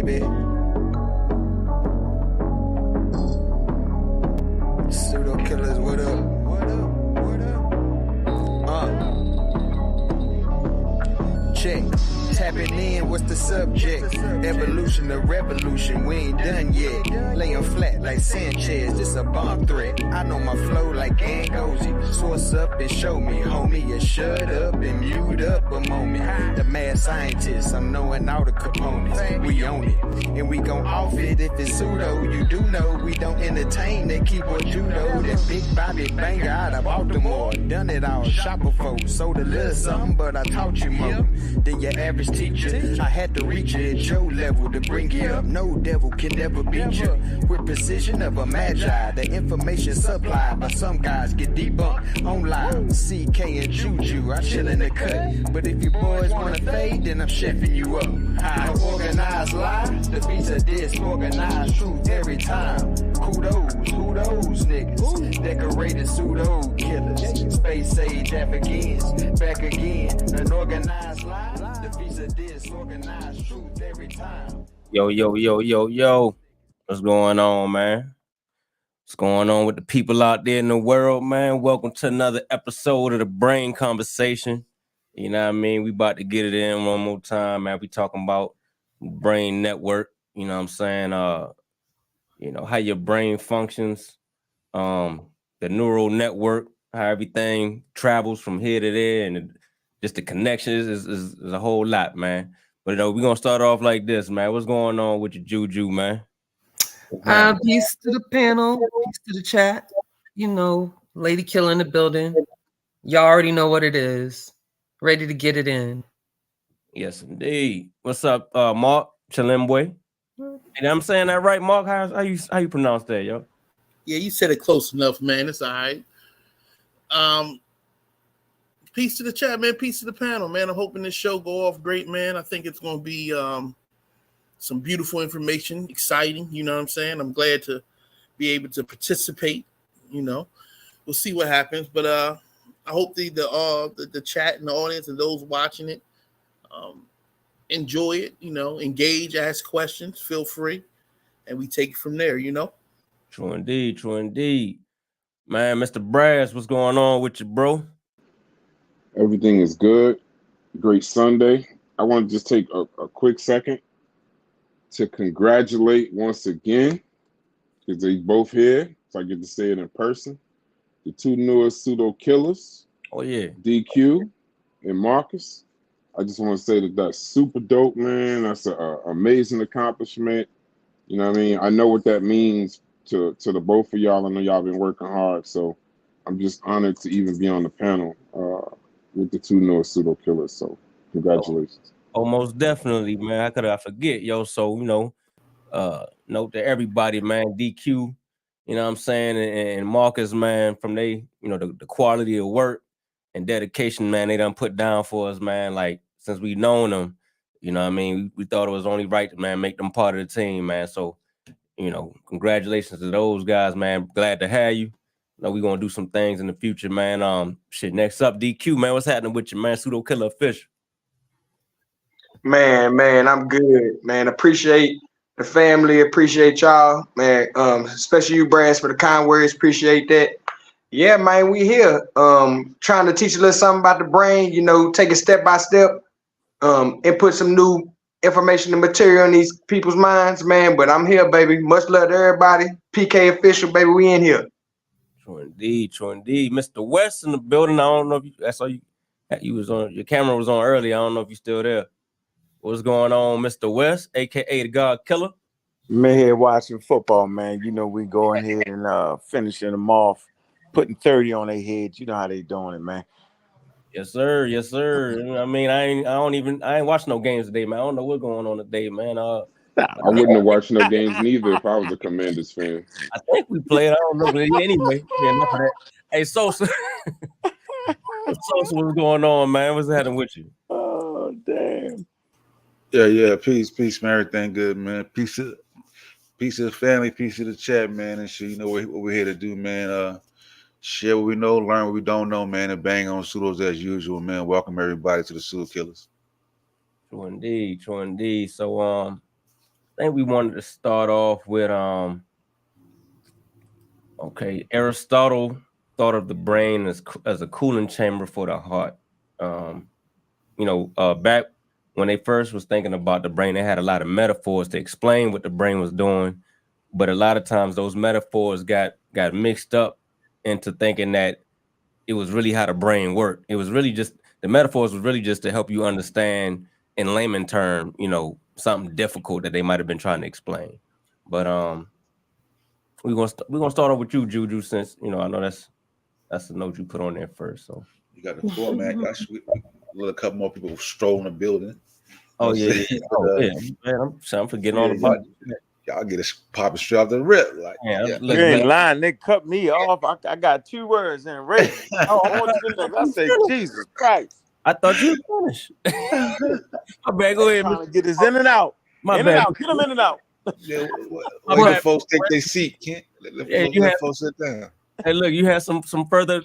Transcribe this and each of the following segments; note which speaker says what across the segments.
Speaker 1: baby. Pseudo killers, what up? What up? What up? Check. Tapping in, what's the subject? Evolution or revolution, we ain't done yet. Laying flat like Sanchez, this a bomb threat. I know my flow like Angozi. Source up and show me, homie. You shut up and mute up a moment. The mad scientist, I'm knowing all the components. We own it, and we gon' off it if it's pseudo. You do know we don't entertain that keyboard judo. That big Bobby banger out of Baltimore. Done it all, shopper folk. Sold a little something, but I taught you more than your average teacher. I had to reach it at your level to bring you up. No devil can never beat you. With precision of a magi, the information supplied by some guys get debunked online. CK and Juju, I chill in the cut. But if you boys wanna fade, then I'm chefing you up. High organized lie, the beats are disorganized truth every time. Kudos, who those niggas? Decorated pseudo killers. Space age Afghans, back again. An organized lie, the beats are disorganized truth every time.
Speaker 2: Yo. What's going on, man? What's going on with the people out there in the world, man? Welcome to another episode of the Brain Conversation. You know what I mean? We about to get it in one more time, man. We talking about brain network, you know what I'm saying? You know, how your brain functions, the neural network, how everything travels from here to there, and just the connections is a whole lot, man. But we're gonna start off like this, man. What's going on with your Juju, man?
Speaker 3: Peace to the panel, peace to the chat. You know, Lady Killer in the building. Y'all already know what it is. Ready to get it in.
Speaker 2: Yes, indeed. What's up, Mark Chilembwe? And I'm saying that right, Mark? How you pronounce that, yo?
Speaker 4: Yeah, you said it close enough, man. It's all right. Peace to the chat, man. Peace to the panel, man. I'm hoping this show go off great, man. I think it's going to be some beautiful information, exciting. You know what I'm saying? I'm glad to be able to participate. You know, we'll see what happens, but I hope the chat and the audience and those watching it enjoy it. You know, engage, ask questions, feel free, and we take it from there. You know.
Speaker 2: True indeed. Man, Mr. Brass, what's going on with you, bro?
Speaker 5: Everything is good. Great Sunday. I want to just take a quick second to congratulate once again, because they both here, so I get to say it in person, the two newest pseudo killers.
Speaker 2: Oh, yeah.
Speaker 5: DQ and Marcus. I just want to say that that's super dope, man. That's an amazing accomplishment. You know what I mean? I know what that means to the both of y'all. I know y'all been working hard, so I'm just honored to even be on the panel with the two newest pseudo killers. So congratulations.
Speaker 2: Oh, most definitely, man. How could I forget, yo? So, you know, note to everybody, man, DQ, you know what I'm saying, and Marcus, man, from they, you know, the quality of work and dedication, man, they done put down for us, man. Like, since we known them, you know what I mean, we thought it was only right to, man, make them part of the team, man. So, you know, congratulations to those guys, man. Glad to have you. Know we gonna do some things in the future, man. Shit. Next up, DQ, man. What's happening with you, man? Pseudo Killer Official.
Speaker 6: Man, I'm good, man. Appreciate the family, appreciate y'all, man. Especially you, Brass, for the kind words. Appreciate that. Yeah, man, we here. Trying to teach a little something about the brain. You know, take it step by step. And put some new information and material in these people's minds, man. But I'm here, baby. Much love to everybody. PK Official, baby. We in here.
Speaker 2: True indeed. Mr. West in the building. I don't know if I saw you was on, your camera was on early. I don't know if you're still there. What's going on, Mr. West, aka the God Killer?
Speaker 7: Man, here watching football, man. You know, we go ahead and finishing them off, putting 30 on their heads. You know how they doing it, man.
Speaker 2: Yes, sir. I mean, I ain't watching no games today, man. I don't know what's going on today, man.
Speaker 5: I wouldn't have watched no games neither if I was a Commanders fan.
Speaker 2: I think we played. I don't know, but anyway, yeah, enough of that. Hey, Sosa, what's going on, man? What's happening with you?
Speaker 7: Oh, damn.
Speaker 8: Yeah. Peace, man. Everything good, man. Peace of the family, peace of the chat, man. And shit, you know what we're here to do, man. Share what we know, learn what we don't know, man, and bang on pseudos as usual, man. Welcome everybody to the Pseudo Killers.
Speaker 2: True indeed. So, think we wanted to start off with okay, Aristotle thought of the brain as a cooling chamber for the heart. Back when they first was thinking about the brain, they had a lot of metaphors to explain what the brain was doing, but a lot of times those metaphors got mixed up into thinking that it was really how the brain worked. It was really just the metaphors was really just to help you understand in layman term, something difficult that they might have been trying to explain. But we're gonna start off with you, Juju, since I know that's the note you put on there first. So
Speaker 8: you got the floor, man. We let a couple more people stroll in the building.
Speaker 2: Oh yeah. Man, I'm forgetting all about it.
Speaker 8: Y'all get it popping straight off the rip. Like,
Speaker 7: you ain't lying. They cut me off. I got 2 words in red. I say, Jesus Christ.
Speaker 2: I thought you were finished. My bad. Go ahead.
Speaker 7: Trying to get this in and out.
Speaker 2: My
Speaker 7: in
Speaker 2: bad.
Speaker 7: And out. Get them in and out.
Speaker 8: Yeah, let the folks take their seat. Can't let folks sit down.
Speaker 2: Hey, look, you had some further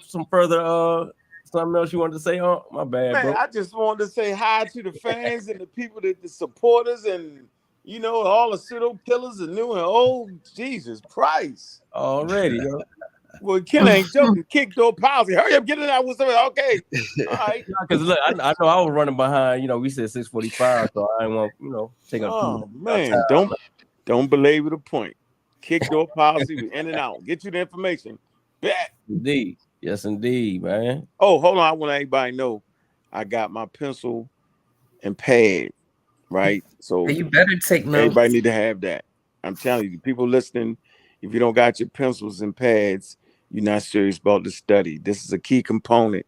Speaker 2: something else you wanted to say? Oh, my bad,
Speaker 7: man,
Speaker 2: bro.
Speaker 7: I just wanted to say hi to the fans and the people the supporters and all the pseudo killers and new and old. Jesus Christ.
Speaker 2: Already, yo.
Speaker 7: Well, Ken ain't joking. Kick door policy. Hurry up, get it out with something. Okay. All right.
Speaker 2: Because look, I know I was running behind, we said 6:45, so I didn't want, take up
Speaker 7: too much time. Don't belabor the point. Kick door policy, we in and out. Get you the information. Bet.
Speaker 2: Indeed. Yes, indeed, man.
Speaker 7: Oh, hold on. I want everybody to know I got my pencil and pad, right? So
Speaker 3: you better take notes.
Speaker 7: Everybody need to have that. I'm telling you, people listening, if you don't got your pencils and pads, you're not serious about the study. This is a key component,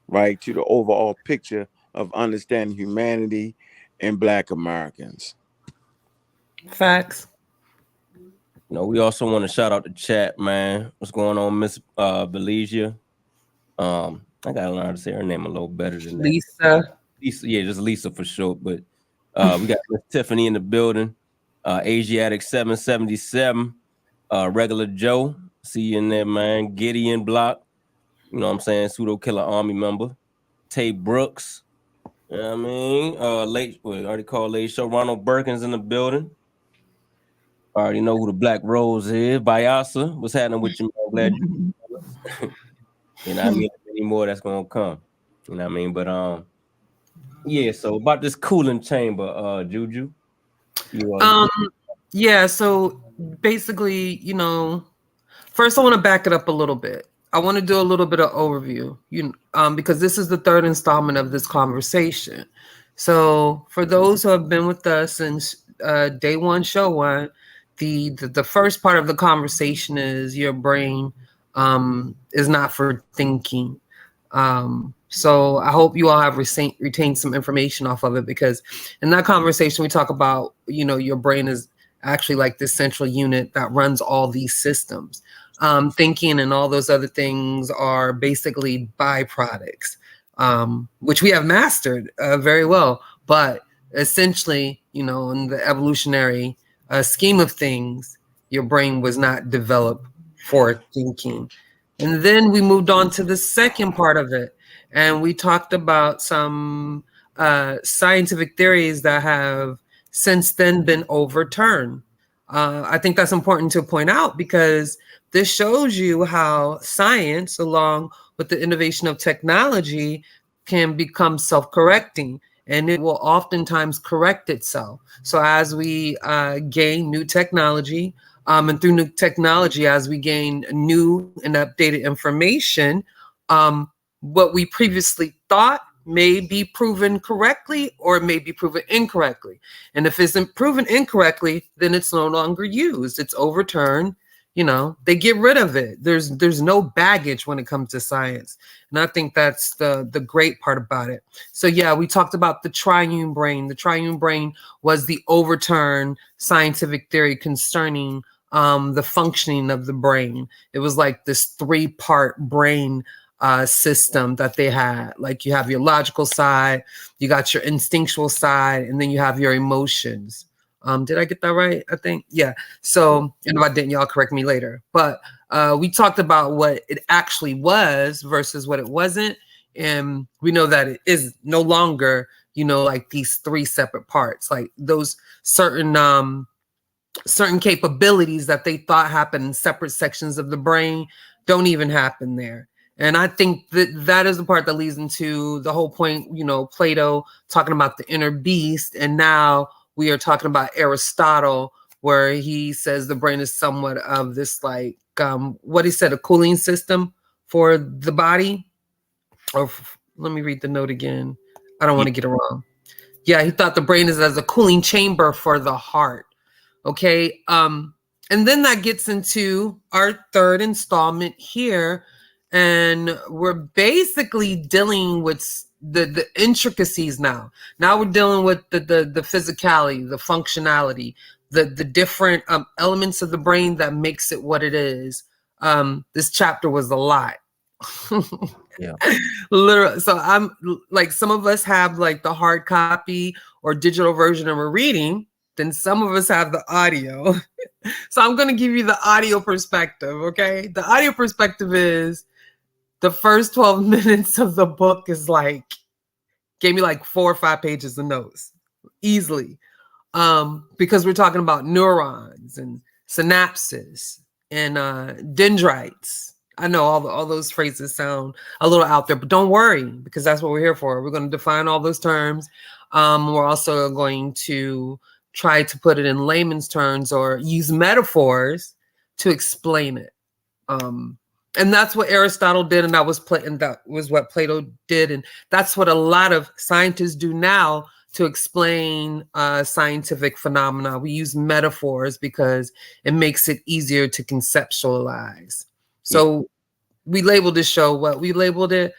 Speaker 7: right, to the overall picture of understanding humanity and Black Americans.
Speaker 3: Facts.
Speaker 2: We also want to shout out the chat, man. What's going on, Miss Belicia? I gotta learn how to say her name a little better than that. Lisa, yeah, just Lisa for short. But we got Miss Tiffany in the building. Asiatic 777, regular Joe. See you in there, man. Gideon Block. You know what I'm saying? Pseudo Killer Army member. Tay Brooks. You know what I mean? Already called late show. Ronald Birkins in the building. I already know who the Black Rose is. Bayasa, what's happening with you, man? Glad you. I mean, many more that's gonna come. You know what I mean? But yeah. So about this cooling chamber, Juju.
Speaker 3: Yeah. So basically, first I want to back it up a little bit. I want to do a little bit of overview. Because this is the 3rd installment of this conversation. So for those who have been with us since day 1, show 1. The first part of the conversation is your brain is not for thinking. So I hope you all have retained some information off of it, because in that conversation we talk about, your brain is actually like this central unit that runs all these systems. Thinking and all those other things are basically byproducts, which we have mastered very well. But essentially, in the evolutionary scheme of things, your brain was not developed for thinking. And then we moved on to the second part of it, and we talked about some scientific theories that have since then been overturned. I think that's important to point out, because this shows you how science, along with the innovation of technology, can become self-correcting. And it will oftentimes correct itself. So as we gain new technology, and through new technology, as we gain new and updated information, what we previously thought may be proven correctly or may be proven incorrectly. And if it's proven incorrectly, then it's no longer used. It's overturned. They get rid of it. There's no baggage when it comes to science. And I think that's the great part about it. So yeah, we talked about the triune brain. The triune brain was the overturned scientific theory concerning the functioning of the brain. It was like this 3-part brain system that they had. Like, you have your logical side, you got your instinctual side, and then you have your emotions. Did I get that right? I think, yeah. So, and if I didn't, y'all correct me later. But we talked about what it actually was versus what it wasn't. And we know that it is no longer, like these 3 separate parts, like those certain certain capabilities that they thought happened in separate sections of the brain don't even happen there. And I think that is the part that leads into the whole point, Plato talking about the inner beast. And now we are talking about Aristotle, where he says the brain is somewhat of this, like, what he said, a cooling system for the body. Or let me read the note again. I don't want to get it wrong. Yeah, he thought the brain is as a cooling chamber for the heart. Okay. And then that gets into our third installment here. And we're basically dealing with the intricacies now. Now we're dealing with the physicality, the functionality, the different elements of the brain that makes it what it is. This chapter was a lot.
Speaker 2: Yeah.
Speaker 3: Literally. So I'm like, some of us have like the hard copy or digital version and we're reading. Then some of us have the audio. So I'm going to give you the audio perspective. Okay. The audio perspective is the first 12 minutes of the book is like, gave me like 4 or 5 pages of notes easily. Because we're talking about neurons and synapses and dendrites. I know all those phrases sound a little out there, but don't worry, because that's what we're here for. We're going to define all those terms. We're also going to try to put it in layman's terms or use metaphors to explain it. And that's what Aristotle did, and that was what Plato did, and that's what a lot of scientists do now to explain scientific phenomena. We use metaphors because it makes it easier to conceptualize. So we labeled this show what we labeled it: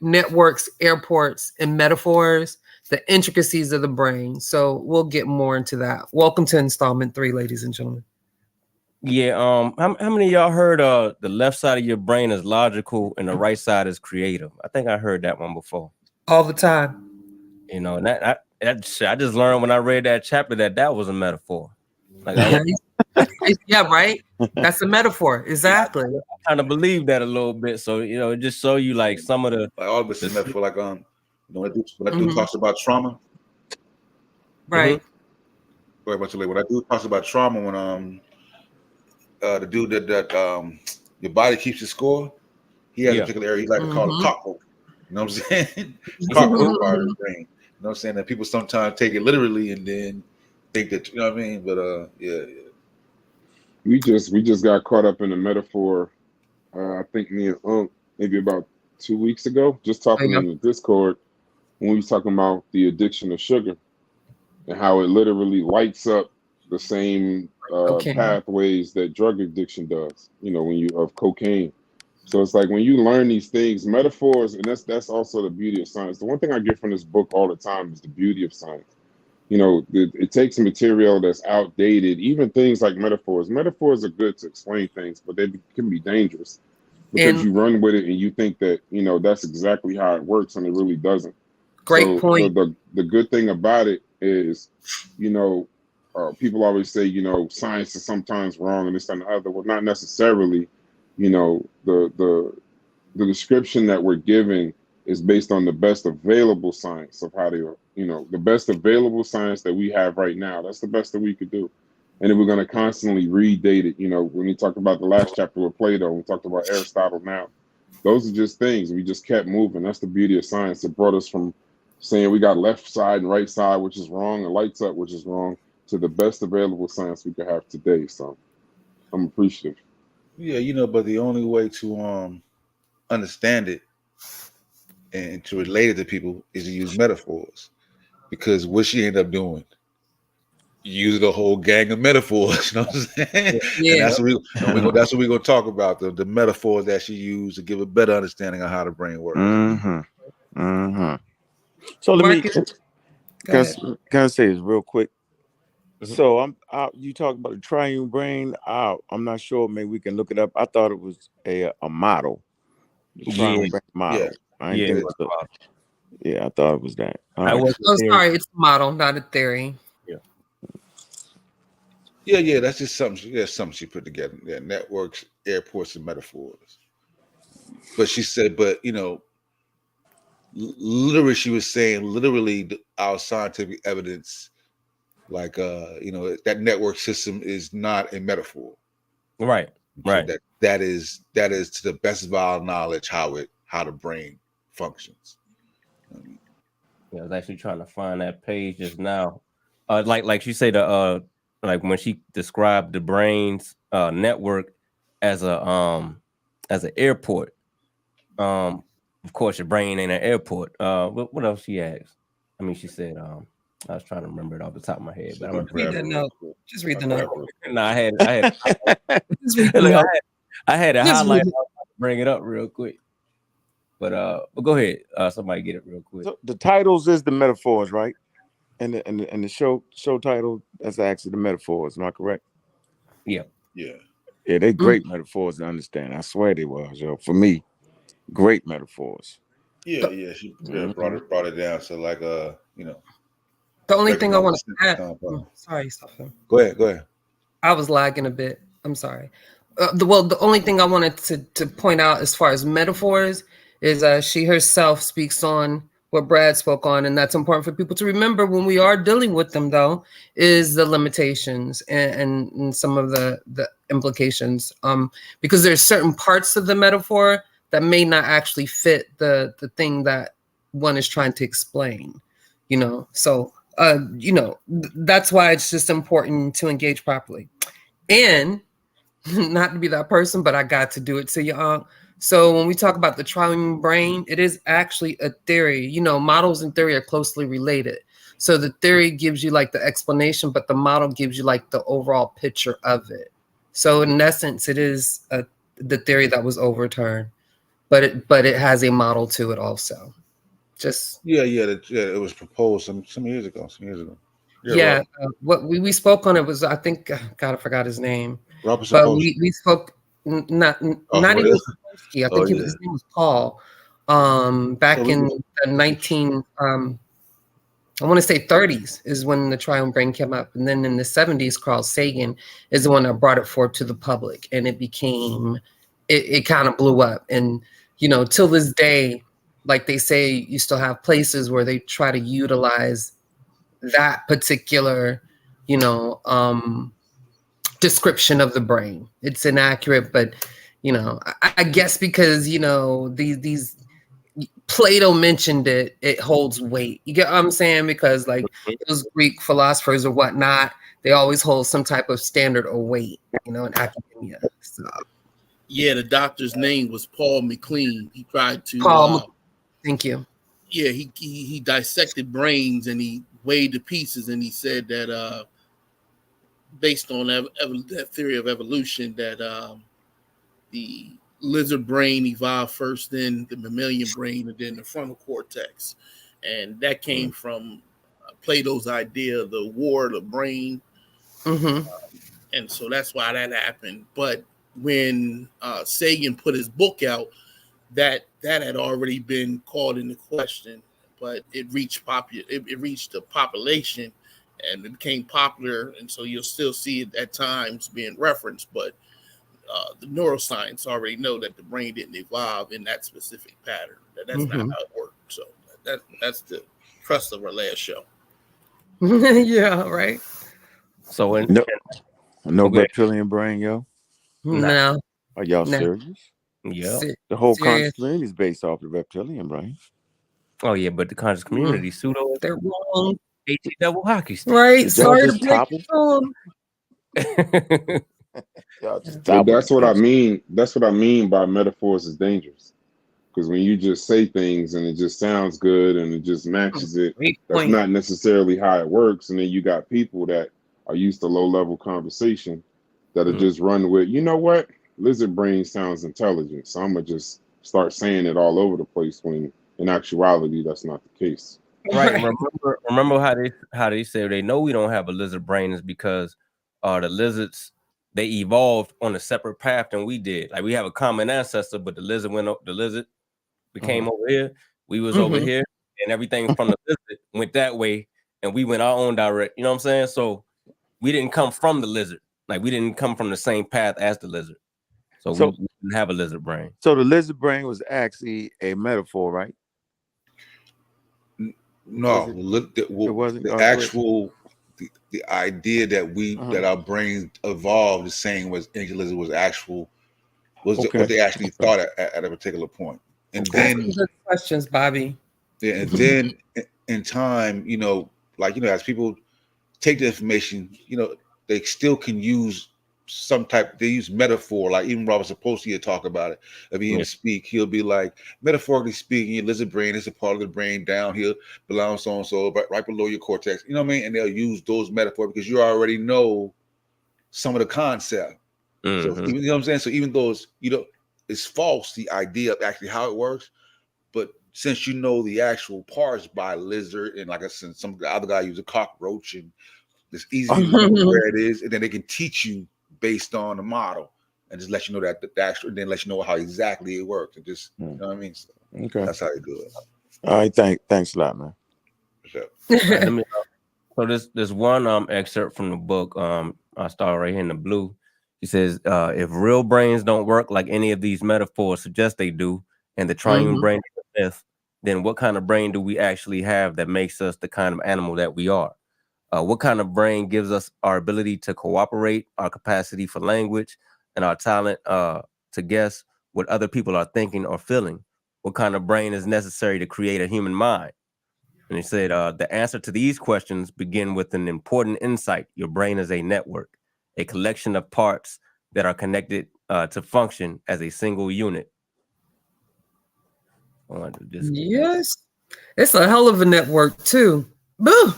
Speaker 3: networks, airports, and metaphors, the intricacies of the brain. So we'll get more into that. Welcome to installment 3, ladies and gentlemen.
Speaker 2: Yeah. How many of y'all heard the left side of your brain is logical and the right side is creative? I think I heard that one before.
Speaker 3: All the time.
Speaker 2: And I just learned when I read that chapter that was a metaphor. Like,
Speaker 3: yeah, right. That's a metaphor. Exactly.
Speaker 2: I kind of believe that a little bit. So it just show you like some of the
Speaker 8: like all this is metaphor. Like when I do talks about trauma.
Speaker 3: Right.
Speaker 8: Very much later. When I do talks about trauma, when the dude that your body keeps the score, he has a particular area he like to call it cockpoke. You know what I'm saying? Cockpoke part of the brain. You know what I'm saying? That people sometimes take it literally and then think that, you know what I mean? But yeah.
Speaker 5: We just got caught up in the metaphor. I think me and Unc maybe about 2 weeks ago, just talking in the Discord when we was talking about the addiction of sugar and how it literally lights up the same pathways that drug addiction does. When you of cocaine. So it's like when you learn these things, metaphors, and that's also the beauty of science. The one thing I get from this book all the time is the beauty of science. It takes material that's outdated, even things like metaphors. Metaphors are good to explain things, but they can be dangerous because you run with it and you think that, that's exactly how it works, and it really doesn't.
Speaker 3: Great point.
Speaker 5: So the good thing about it is, people always say, science is sometimes wrong and this and the other. Well, not necessarily. The description that we're given is based on the best available science of how to, the best available science that we have right now. That's the best that we could do. And then we're going to constantly redate it. When we talked about the last chapter with Plato, we talked about Aristotle now. Those are just things. We just kept moving. That's the beauty of science. It brought us from saying we got left side and right side, which is wrong, and lights up, which is wrong, to the best available science we could have today. So I'm appreciative.
Speaker 8: Yeah, but the only way to understand it and to relate it to people is to use metaphors, because what she ended up doing, using a whole gang of metaphors. You know what I'm saying?
Speaker 3: Yeah.
Speaker 8: And that's what we're gonna talk about, the metaphors that she used to give a better understanding of how the brain works.
Speaker 2: So let
Speaker 3: Marcus,
Speaker 2: me can I say this real quick? So you talk about the triune brain. I'm not sure. Maybe we can look it up. I thought it was a model. The triune brain model. I didn't think it was I thought it was that.
Speaker 3: Sorry, it's a model, not a theory.
Speaker 8: Yeah. That's just something she put together. Yeah, networks, airports, and metaphors. But she said, literally, she was saying, our scientific evidence like that network system is not a metaphor.
Speaker 2: Right. Right.
Speaker 8: So that is to the best of our knowledge how the brain functions.
Speaker 2: Yeah, I was actually trying to find that page just now. Like you say, the like when she described the brain's network as an airport. Of course, your brain ain't an airport. What else she asked? I mean, she said, I was trying to remember it off the top of my head, but I'm gonna
Speaker 3: Read the note. Just read the note.
Speaker 2: No, I had
Speaker 3: Just read the note.
Speaker 2: I had to
Speaker 3: Just
Speaker 2: highlight
Speaker 3: read
Speaker 2: it. Bring it up real quick. But go ahead. Somebody get it real quick.
Speaker 7: So the titles is the metaphors, right? And the show title, that's actually the metaphors. Am I correct?
Speaker 2: Yeah.
Speaker 8: Yeah.
Speaker 7: Yeah, they great metaphors to understand. I swear they was, yo. For me, great metaphors.
Speaker 8: Yeah, she brought it down. So like
Speaker 3: the only thing I want to add. Sorry, Stephen.
Speaker 8: Go ahead.
Speaker 3: I was lagging a bit. I'm sorry. The only thing I wanted to point out as far as metaphors is she herself speaks on what Brad spoke on, and that's important for people to remember when we are dealing with them, though, is the limitations and some of the implications. Because there's certain parts of the metaphor that may not actually fit the thing that one is trying to explain, So, that's why it's just important to engage properly. And not to be that person, but I got to do it to you. So when we talk about the triune brain, it is actually a theory. Models and theory are closely related. So the theory gives you like the explanation, but the model gives you like the overall picture of it. So in essence, it is the theory that was overturned, but it has a model to it also. Just
Speaker 8: it was proposed some years ago.
Speaker 3: Yeah, what we spoke on it was, I think, God, I forgot his name.
Speaker 8: Robert
Speaker 3: But
Speaker 8: Sapolsky.
Speaker 3: we spoke not even Sapolsky. I think his name was Paul. Back in the I want to say 30s is when the triune brain came up, and then in the 70s, Carl Sagan is the one that brought it forth to the public, and it became it kind of blew up. And till this day, like they say, you still have places where they try to utilize that particular, description of the brain. It's inaccurate, but I guess because these Plato mentioned it holds weight. You get what I'm saying? Because like those Greek philosophers or whatnot, they always hold some type of standard or weight, in academia. So
Speaker 4: yeah, the doctor's name was Paul McLean. He tried to
Speaker 3: Paul. Thank you.
Speaker 4: Yeah, he dissected brains and he weighed the pieces, and he said that based on that theory of evolution, that the lizard brain evolved first, then the mammalian brain, and then the frontal cortex, and that came from Plato's idea of the war of the brain, and so that's why that happened. But when Sagan put his book out, that had already been called into question, but it reached the population, and it became popular, and so you'll still see it at times being referenced. But the neuroscience already know that the brain didn't evolve in that specific pattern. That's not how it worked. So that's the crust of our last show.
Speaker 3: Yeah, right.
Speaker 2: So
Speaker 7: no reptilian brain, yo.
Speaker 3: No.
Speaker 7: Are y'all serious?
Speaker 2: Yeah.
Speaker 7: The whole conscious community is based off the reptilian brain.
Speaker 2: Oh yeah, but the conscious community pseudo.
Speaker 3: They're wrong.
Speaker 2: Double hockey stick.
Speaker 3: Right. Sorry to break it down.
Speaker 5: Well, that's what I mean. That's what I mean by metaphors is dangerous. Because when you just say things and it just sounds good and it just matches it, that's not necessarily how it works. And then you got people that are used to low-level conversation that are just run with, you know what? Lizard brain sounds intelligent, so I'm gonna just start saying it all over the place when in actuality that's not the case.
Speaker 2: Right. Remember how they say they know we don't have a lizard brain is because the lizards, they evolved on a separate path than we did. Like we have a common ancestor, but the lizard became over here, we was over here, and everything from the lizard went that way, and we went our own direct. You know what I'm saying? So we didn't come from the lizard. Like we didn't come from the same path as the lizard. So we didn't have a lizard brain.
Speaker 7: So the lizard brain was actually a metaphor, right?
Speaker 8: No, it wasn't. The the idea that that our brains evolved the same as ancient lizard was what they actually thought at a particular point. And then
Speaker 3: good questions, Bobby.
Speaker 8: Yeah, and then in time, as people take the information, they still can use they use metaphor. Like even Robert Sapolsky had talk about it. If he didn't speak, he'll be like, metaphorically speaking, your lizard brain is a part of the brain down here, belongs so and so, right below your cortex. You know what I mean? And they'll use those metaphors because you already know some of the concept. So even, you know what I'm saying? So even though it's false, the idea of actually how it works, but since you know the actual parts by lizard, and like I said, some other guy use a cockroach, and it's easy to know where it is, and then they can teach you based on the model and just let you know that the actual, and then let you know how exactly it works. And just you know what I mean. So that's how they do it.
Speaker 7: All right, thanks a lot, man.
Speaker 8: Sure.
Speaker 2: So this one excerpt from the book. I start right here in the blue. He says, if real brains don't work like any of these metaphors suggest they do, and the triune brain is a myth, then what kind of brain do we actually have that makes us the kind of animal that we are? What kind of brain gives us our ability to cooperate, our capacity for language, and our talent to guess what other people are thinking or feeling? What kind of brain is necessary to create a human mind? And he said, the answer to these questions begin with an important insight. Your brain is a network, a collection of parts that are connected to function as a single unit.
Speaker 3: Yes, it's a hell of a network too. Boo.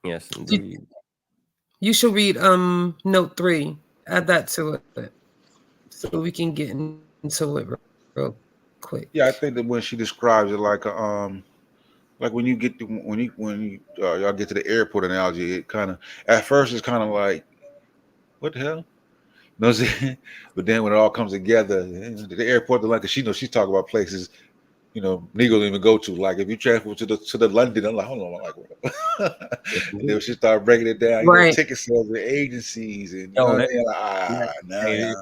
Speaker 2: Yes, indeed.
Speaker 3: You should read note 3. Add that to it, so we can get into it real quick.
Speaker 8: Yeah, I think that when she describes it like when you get to when y'all get to the airport analogy, it kind of at first it's kind of like, what the hell? You know what I'm saying? But then when it all comes together, the airport, like she knows she's talking about places, Negro don't even go to. Like if you travel to the London, I'm like, hold on, I'm like, what? And then she started breaking it down, ticket sales and agencies, and what I mean?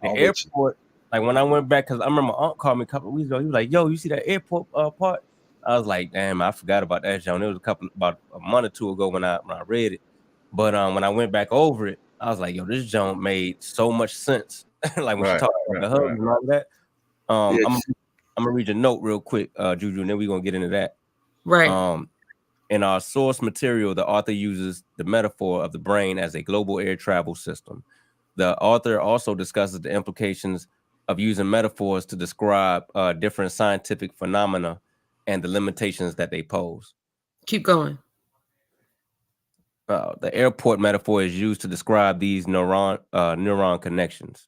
Speaker 2: The airport. Like when I went back, because I remember my aunt called me a couple of weeks ago. He was like, "Yo, you see that airport part?" I was like, "Damn, I forgot about that, John." It was about a month or two ago when I read it. But when I went back over it, I was like, "Yo, this John made so much sense." Like when she talked about the hub and all that. I'm gonna read your note real quick, Juju, and then we're gonna get into that.
Speaker 3: Right.
Speaker 2: In our source material, the author uses the metaphor of the brain as a global air travel system. The author also discusses the implications of using metaphors to describe different scientific phenomena and the limitations that they pose.
Speaker 3: Keep going.
Speaker 2: The airport metaphor is used to describe these neuron connections.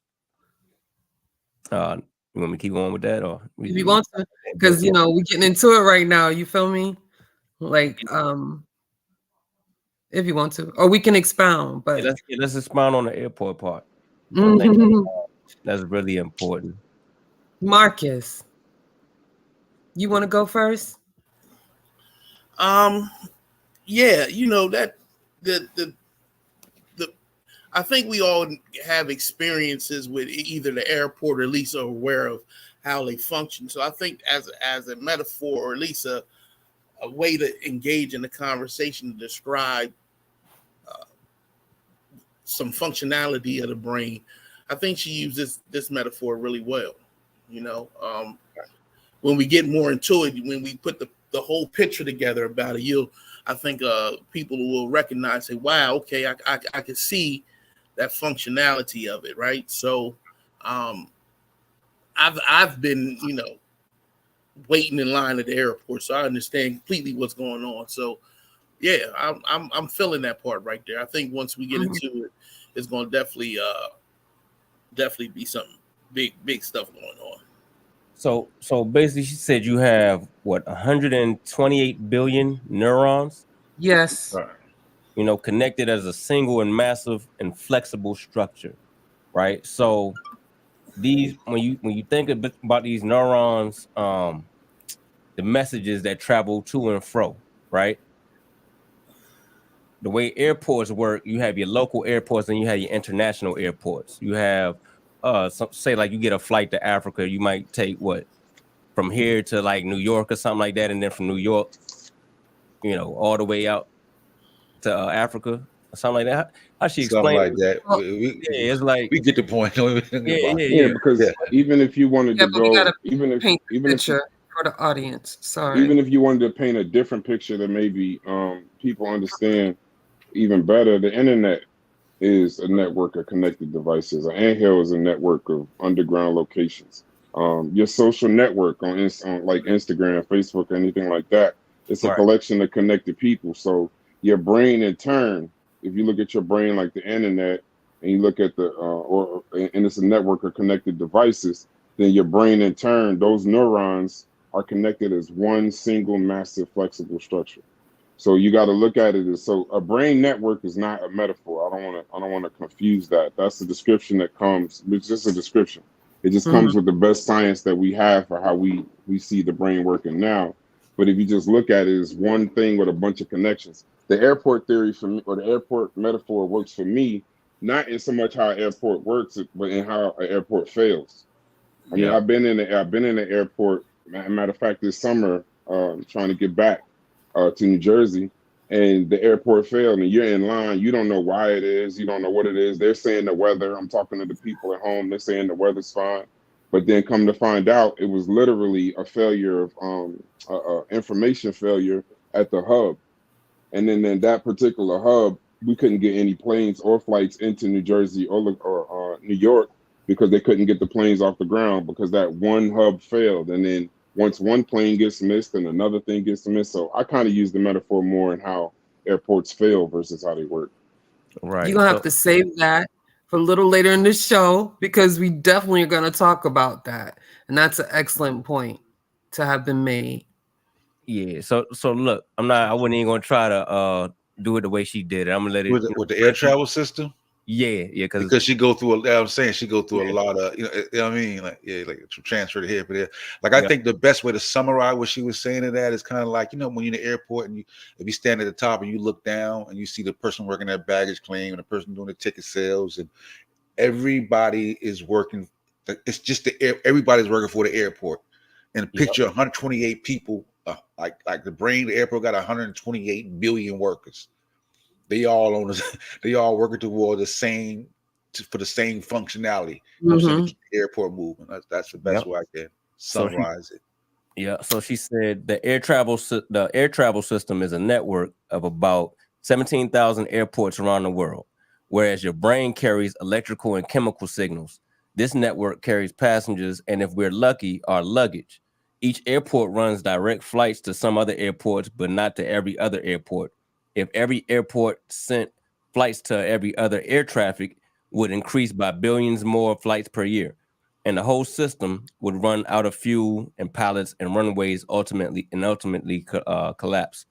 Speaker 2: You want me to keep going with that, or
Speaker 3: if you want to? Because we're getting into it right now. You feel me? Like, if you want to, or we can expound. But
Speaker 2: let's expound on the airport part. I think that's really important.
Speaker 3: Marcus, you want to go first?
Speaker 4: Yeah, that the I think we all have experiences with either the airport or at least are aware of how they function. So I think as a metaphor, or at least a way to engage in the conversation to describe some functionality of the brain, I think she used this metaphor really well. When we get more into it, when we put the whole picture together about it, I think people will recognize, say, wow, okay, I can see that functionality of it, right? So I've been, waiting in line at the airport, so I understand completely what's going on. So yeah, I'm feeling that part right there. I think once we get into it, it's going to definitely be something big stuff going on.
Speaker 2: So basically, she said you have 128 billion neurons.
Speaker 3: Yes.
Speaker 2: Connected as a single and massive and flexible structure, right? So these, when you think about these neurons, the messages that travel to and fro, right? The way airports work, you have your local airports and you have your international airports. You have say like you get a flight to Africa, you might take from here to like New York or something like that, and then from New York all the way out to Africa or something like that. How she
Speaker 8: Something
Speaker 2: explained
Speaker 8: like
Speaker 2: it?
Speaker 8: that.
Speaker 3: Well,
Speaker 2: Yeah, it's like
Speaker 8: We get the point. Don't even think
Speaker 2: yeah,
Speaker 8: about it.
Speaker 2: yeah,
Speaker 5: Yeah,
Speaker 2: yeah.
Speaker 5: because
Speaker 8: Yeah.
Speaker 5: even if you wanted
Speaker 3: yeah,
Speaker 5: to
Speaker 3: but we
Speaker 5: go,
Speaker 3: gotta
Speaker 5: even if
Speaker 3: paint the
Speaker 5: even if
Speaker 3: picture for the audience. Sorry.
Speaker 5: even if you wanted to paint a different picture that maybe people understand even better, the internet is a network of connected devices. An anthill is a network of underground locations. Your social network on like Instagram, Facebook, anything like that, it's a
Speaker 2: Right.
Speaker 5: collection of connected people. So your brain, in turn, if you look at your brain like the internet, and you look at and it's a network of connected devices, then your brain, in turn, those neurons are connected as one single massive flexible structure. So you got to look at it as so a brain network is not a metaphor. I don't want to confuse that. That's the description that comes. It's just a description. It just
Speaker 3: Mhm.
Speaker 5: comes with the best science that we have for how we see the brain working now. But if you just look at it as one thing with a bunch of connections, the airport theory for me, or the airport metaphor works for me, not in so much how an airport works, but in how an airport fails. I mean,
Speaker 2: Yeah.
Speaker 5: I've been in the airport. Matter of fact, this summer, trying to get back to New Jersey, and the airport failed, and you're in line. You don't know why it is. You don't know what it is. They're saying the weather. I'm talking to the people at home. They're saying the weather's fine, but then come to find out, it was literally a failure of information failure at the hub. And then in that particular hub, we couldn't get any planes or flights into New Jersey or New York because they couldn't get the planes off the ground because that one hub failed. And then once one plane gets missed and another thing gets missed. So I kind of use the metaphor more in how airports fail versus how they work.
Speaker 2: Right.
Speaker 3: You're gonna have to save that for a little later in the show because we definitely are gonna talk about that. And that's an excellent point to have been made.
Speaker 2: Yeah. So look, I wasn't even gonna try to do it the way she did it. I'm gonna let it
Speaker 8: With the air travel system.
Speaker 2: Yeah,
Speaker 8: because she go through I'm saying she go through a
Speaker 2: Yeah.
Speaker 8: lot of you know what I mean, like like transfer to here for there. Like I
Speaker 2: Yeah.
Speaker 8: think the best way to summarize what she was saying to that is kind of like, when you're in the airport and if you stand at the top and you look down and you see the person working that baggage claim and the person doing the ticket sales, and everybody is working. It's just everybody's working for the airport. And picture 128 people, like the airport got 128 billion workers. They all they all working toward the same for the same functionality. You know what I'm saying? To keep the airport moving. That's the best way I can summarize it.
Speaker 2: Yeah. So she said the air travel system is a network of about 17,000 airports around the world, whereas your brain carries electrical and chemical signals. This network carries passengers, and if we're lucky, our luggage. Each airport runs direct flights to some other airports, but not to every other airport. If every airport sent flights to every other air traffic, would increase by billions more flights per year, and the whole system would run out of fuel and pallets and runways ultimately collapse.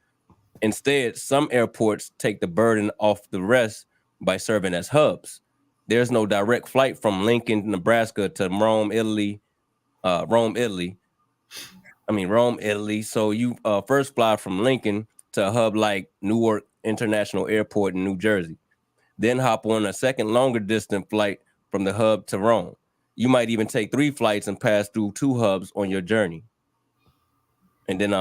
Speaker 2: Instead, some airports take the burden off the rest by serving as hubs. There's no direct flight from Lincoln, Nebraska to Rome, Italy. Rome, Italy. So you first fly from Lincoln to a hub like Newark International Airport in New Jersey. Then hop on a second longer distance flight from the hub to Rome. You might even take 3 flights and pass through 2 hubs on your journey. And then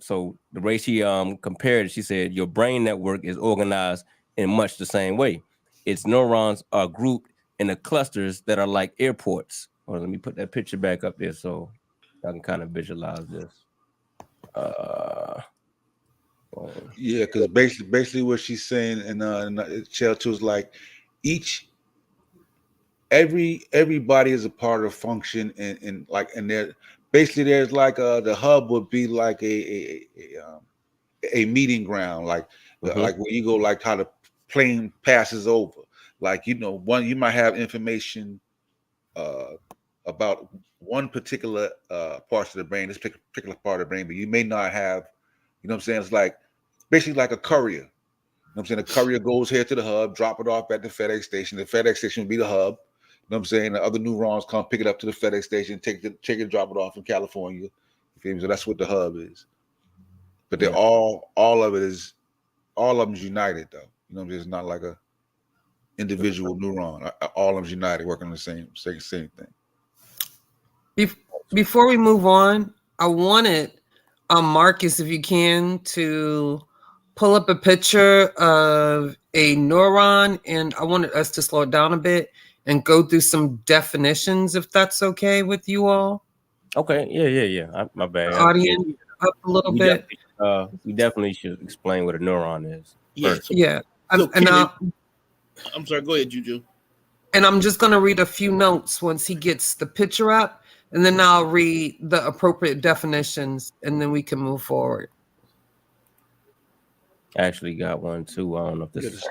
Speaker 2: so the way she compared it, she said your brain network is organized in much the same way. Its neurons are grouped into clusters that are like airports. Or let me put that picture back up there so I can kind of visualize this.
Speaker 8: Yeah, because basically what she's saying in Shell 2 is like everybody is a part of function and there basically there's like the hub would be like a meeting ground, like when you go, like how the plane passes over, like one you might have information about one particular parts of the brain, this particular part of the brain, but you may not have, what I'm saying? It's like basically like a courier. You know what I'm saying? The courier goes here to the hub, drop it off at the FedEx station. The FedEx station will be the hub. You know what I'm saying? The other neurons come pick it up to the FedEx station, take it, drop it off in California. You feel me? So that's what the hub is. But they're all of them is united though. You know, it's not like a individual neuron. All of them is united, working on the same thing.
Speaker 3: Before we move on, I wanted Marcus, if you can, to pull up a picture of a neuron, and I wanted us to slow it down a bit and go through some definitions, if that's okay with you all.
Speaker 2: Okay, yeah. My bad.
Speaker 3: Audience, up a little bit.
Speaker 2: We definitely should explain what a neuron is.
Speaker 4: Yeah.
Speaker 2: First.
Speaker 3: Yeah.
Speaker 4: So
Speaker 3: And
Speaker 4: I'm sorry. Go ahead, Juju.
Speaker 3: And I'm just going to read a few notes once he gets the picture up, and then I'll read the appropriate definitions, and then we can move forward.
Speaker 2: I actually got one too. I don't know if this is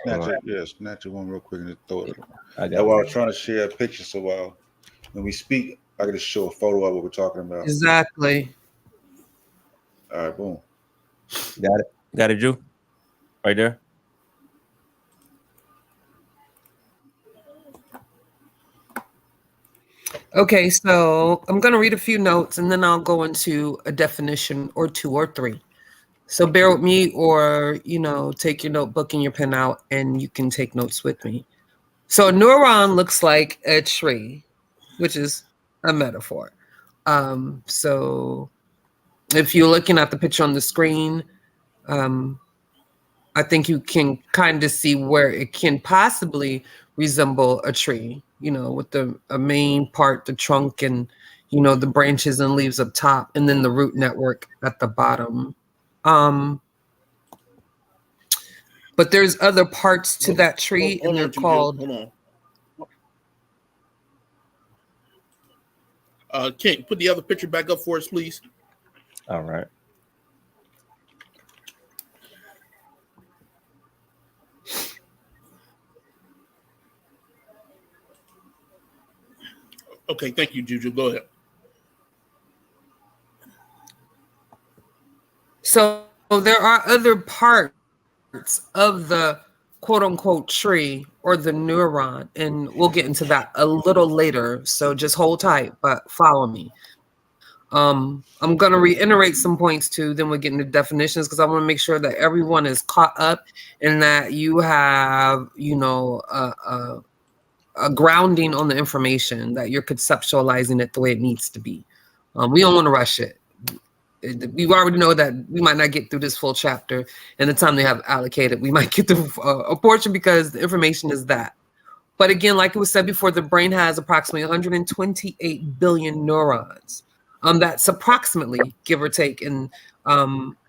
Speaker 8: snatch it one real quick and throw it.
Speaker 2: I
Speaker 8: That's why I was trying to share a picture, so when we speak, I can just show a photo of what we're talking about.
Speaker 3: Exactly.
Speaker 8: All right, boom.
Speaker 2: Got it, Drew? Right there?
Speaker 3: Okay, so I'm going to read a few notes, and then I'll go into a definition or two or three. So bear with me, or, take your notebook and your pen out, and you can take notes with me. So a neuron looks like a tree, which is a metaphor. So if you're looking at the picture on the screen, I think you can kind of see where it can possibly resemble a tree, with a main part, the trunk, and, the branches and leaves up top, and then the root network at the bottom. But there's other parts to that tree, and they're called.
Speaker 4: Hold on. Can you put the other picture back up for us, please?
Speaker 2: All right.
Speaker 4: Okay, thank you, Juju. Go ahead.
Speaker 3: So there are other parts of the quote-unquote tree or the neuron, and we'll get into that a little later. So just hold tight, but follow me. I'm going to reiterate some points too, then we'll get into definitions, because I want to make sure that everyone is caught up and that you have, a grounding on the information, that you're conceptualizing it the way it needs to be. We don't want to rush it. We already know that we might not get through this full chapter, and the time they have allocated, we might get through a portion, because the information is that. But again, like it was said before, the brain has approximately 128 billion neurons. That's approximately, give or take. And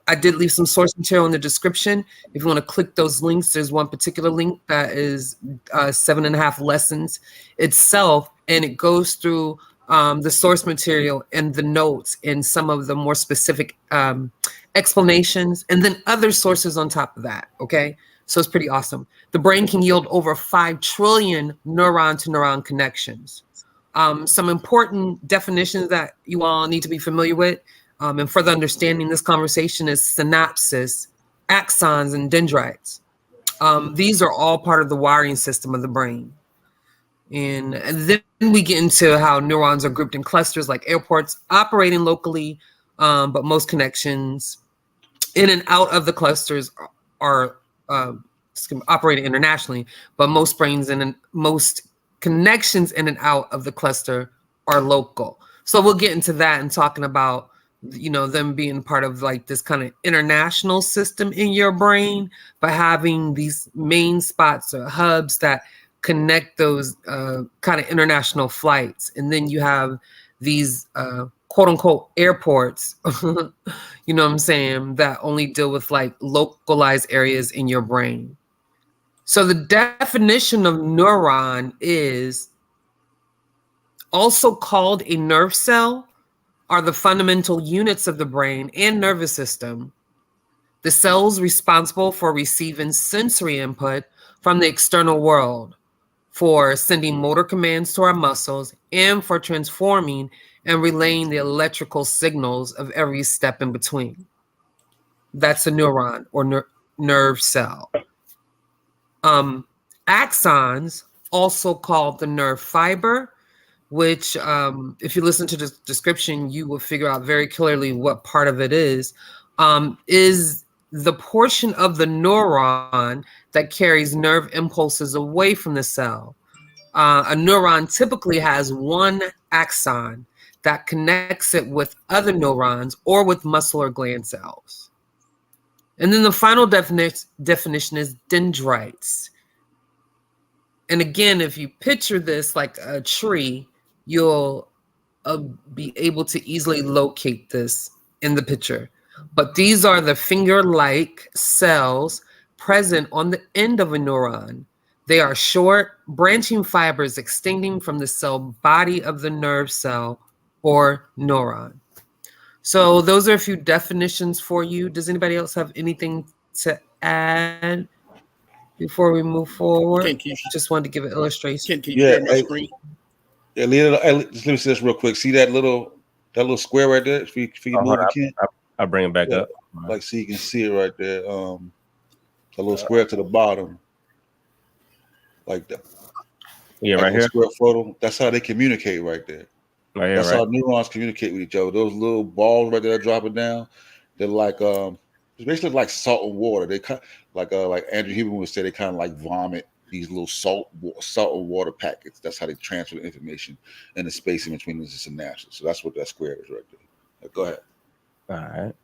Speaker 3: I did leave some source material in the description. If you want to click those links, there's one particular link that is 7.5 lessons itself, and it goes through the source material and the notes and some of the more specific explanations, and then other sources on top of that. Okay, so it's pretty awesome. The brain can yield over 5 trillion neuron-to-neuron connections. Some important definitions that you all need to be familiar with, and further understanding this conversation, is synapses, axons, and dendrites. These are all part of the wiring system of the brain. And then we get into how neurons are grouped in clusters like airports, operating locally, but most connections in and out of the clusters are operating internationally, but most brains and most connections in and out of the cluster are local. So we'll get into that and talking about, them being part of like this kind of international system in your brain, but having these main spots or hubs that connect those kind of international flights. And then you have these quote unquote airports, you know what I'm saying, that only deal with like localized areas in your brain. So the definition of neuron is also called a nerve cell, are the fundamental units of the brain and nervous system. The cells responsible for receiving sensory input from the external world, for sending motor commands to our muscles, and for transforming and relaying the electrical signals of every step in between. That's a neuron or nerve cell. Axons, also called the nerve fiber, which if you listen to the description, you will figure out very clearly what part of it is the portion of the neuron that carries nerve impulses away from the cell. A neuron typically has one axon that connects it with other neurons or with muscle or gland cells. And then the final definition is dendrites. And again, if you picture this like a tree, you'll be able to easily locate this in the picture. But these are the finger-like cells present on the end of a neuron. They are short, branching fibers extending from the cell body of the nerve cell or neuron. So those are a few definitions for you. Does anybody else have anything to add before we move forward?
Speaker 4: Ken,
Speaker 3: Just wanted to give an illustration.
Speaker 4: Can you share my screen?
Speaker 8: Yeah, let me see this real quick. See that little square right there? If you move it, Ken.
Speaker 2: I'll bring it back up.
Speaker 8: Like, so you can see it right there. The little square to the bottom, like that.
Speaker 2: Yeah,
Speaker 8: like
Speaker 2: right here.
Speaker 8: Square photo. That's how they communicate right there.
Speaker 2: Right here,
Speaker 8: That's
Speaker 2: right.
Speaker 8: how neurons communicate with each other. Those little balls right there dropping down, they're like it's basically like salt and water. They kind like Andrew Huberman would say, they kind of like vomit these little salt and water packets. That's how they transfer the information in the space in between the synapses. So that's what that square is right there. Go ahead.
Speaker 2: All right.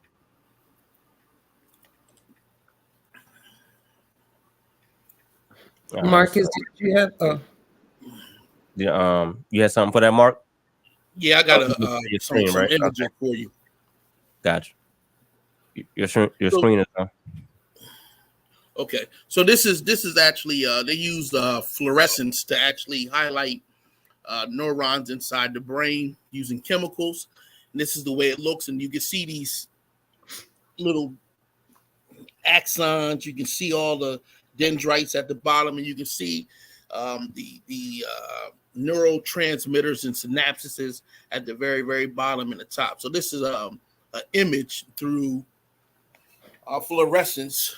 Speaker 3: Marcus, did you have?
Speaker 2: You had something for that, Mark?
Speaker 4: Yeah, I got some
Speaker 2: right?
Speaker 4: images for you.
Speaker 2: Gotcha. Your screen is on.
Speaker 4: Okay, so this is actually they use fluorescence to actually highlight neurons inside the brain using chemicals. And this is the way it looks, and you can see these little axons. You can see all the dendrites at the bottom, and you can see the neurotransmitters and synapses at the very, very bottom and the top. So this is an image through fluorescence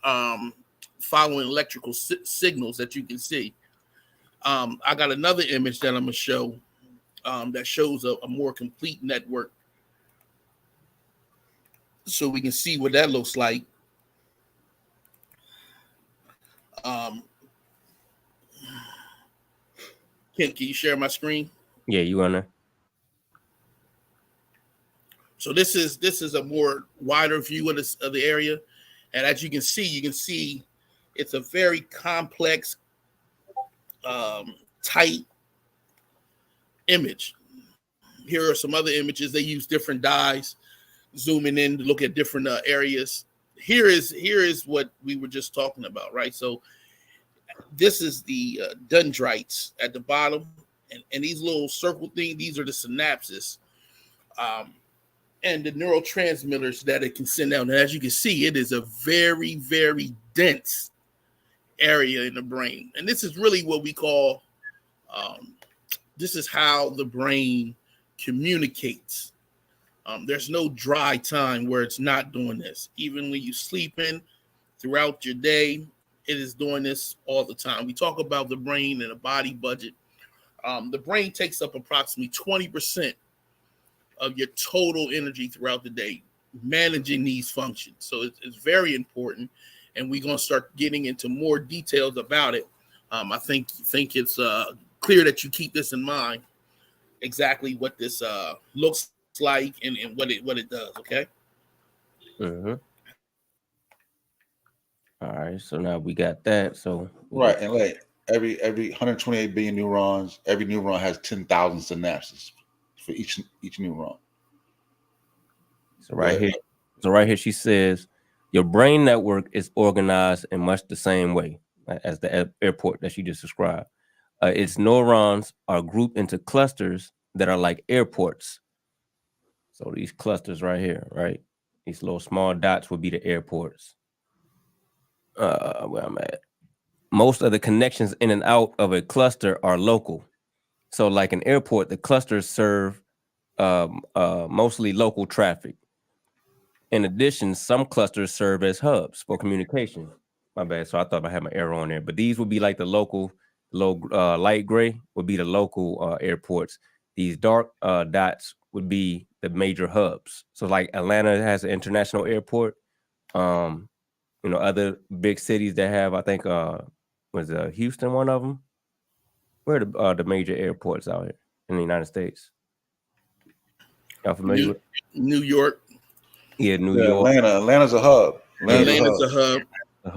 Speaker 4: following electrical signals that you can see. I got another image that I'm gonna show that shows a more complete network, so we can see what that looks like. Can you share my screen?
Speaker 2: Yeah, you on there?
Speaker 4: So this is a more wider view of the area, and as you can see it's a very complex, tight image. Here are some other images. They use different dyes, zooming in to look at different areas. Here is what we were just talking about, right? So this is the dendrites at the bottom, and these little circle things, these are the synapses. And the neurotransmitters that it can send out. And as you can see, it is a very, very dense area in the brain. And this is really what we call, this is how the brain communicates. There's no dry time where it's not doing this. Even when you sleep in throughout your day, it is doing this all the time. We talk about the brain and the body budget. The brain takes up approximately 20% of your total energy throughout the day, managing these functions. So it's very important, and we're going to start getting into more details about it. I think it's clear that you keep this in mind, exactly what this looks like and what it does. Okay.
Speaker 2: Mm-hmm. All right, so now we got that. So
Speaker 8: right, and like every 128 billion neurons, every neuron has 10,000 synapses for each neuron.
Speaker 2: So right here, she says your brain network is organized in much the same way as the airport that she just described. Its neurons are grouped into clusters that are like airports. So these clusters right here, right? These little small dots would be the airports. Where I'm at. Most of the connections in and out of a cluster are local. So like an airport, the clusters serve mostly local traffic. In addition, some clusters serve as hubs for communication. My bad. So I thought I had my arrow on there, but these would be like the local, light gray would be the local airports. These dark dots would be the major hubs. So like Atlanta has an international airport. Other big cities that have, I think, was Houston one of them? Where are the major airports out here in the United States? Y'all familiar with?
Speaker 4: New York.
Speaker 2: Yeah, New
Speaker 8: Yeah,
Speaker 2: York.
Speaker 8: Atlanta's a hub.
Speaker 4: Atlanta's a hub.
Speaker 2: The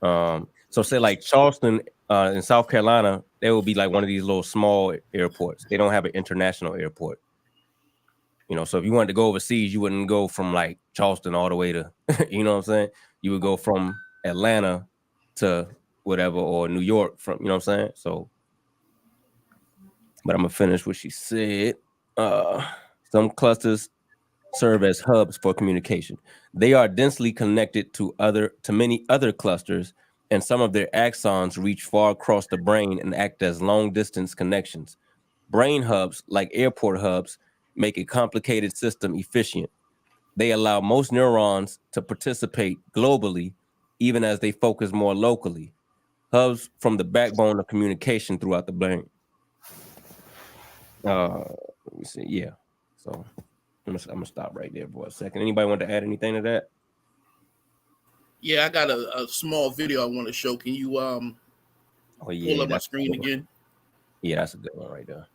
Speaker 2: hub. So say like Charleston in South Carolina, they will be like one of these little small airports. They don't have an international airport. You know, so if you wanted to go overseas, you wouldn't go from like Charleston all the way to, you know what I'm saying? You would go from Atlanta to whatever, or New York from, you know what I'm saying? So, but I'm gonna finish what she said. Some clusters serve as hubs for communication. They are densely connected to many other clusters, and some of their axons reach far across the brain and act as long distance connections. Brain hubs, like airport hubs, make a complicated system efficient. They allow most neurons to participate globally, even as they focus more locally. Hubs from the backbone of communication throughout the brain. Let me see. Yeah. So I'm gonna stop right there for a second. Anybody want to add anything to that?
Speaker 4: Yeah, I got a small video I want to show. Can you pull up my screen again?
Speaker 2: Yeah, that's a good one right there.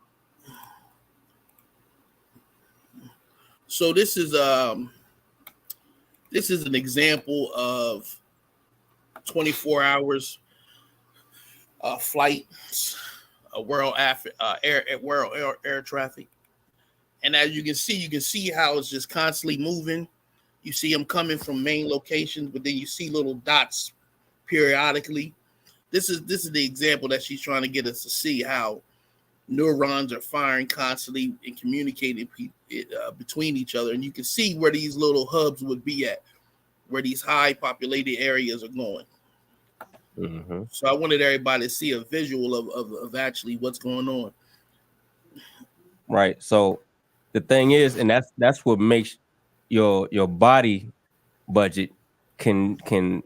Speaker 4: So this is an example of 24 hours flights, world air traffic, and as you can see how it's just constantly moving. You see them coming from main locations, but then you see little dots periodically. This is the example that she's trying to get us to see how neurons are firing constantly and communicating between each other. And you can see where these little hubs would be at, where these high populated areas are going.
Speaker 2: Mm-hmm.
Speaker 4: So I wanted everybody to see a visual of actually what's going on.
Speaker 2: Right. So the thing is, and that's what makes your body budget can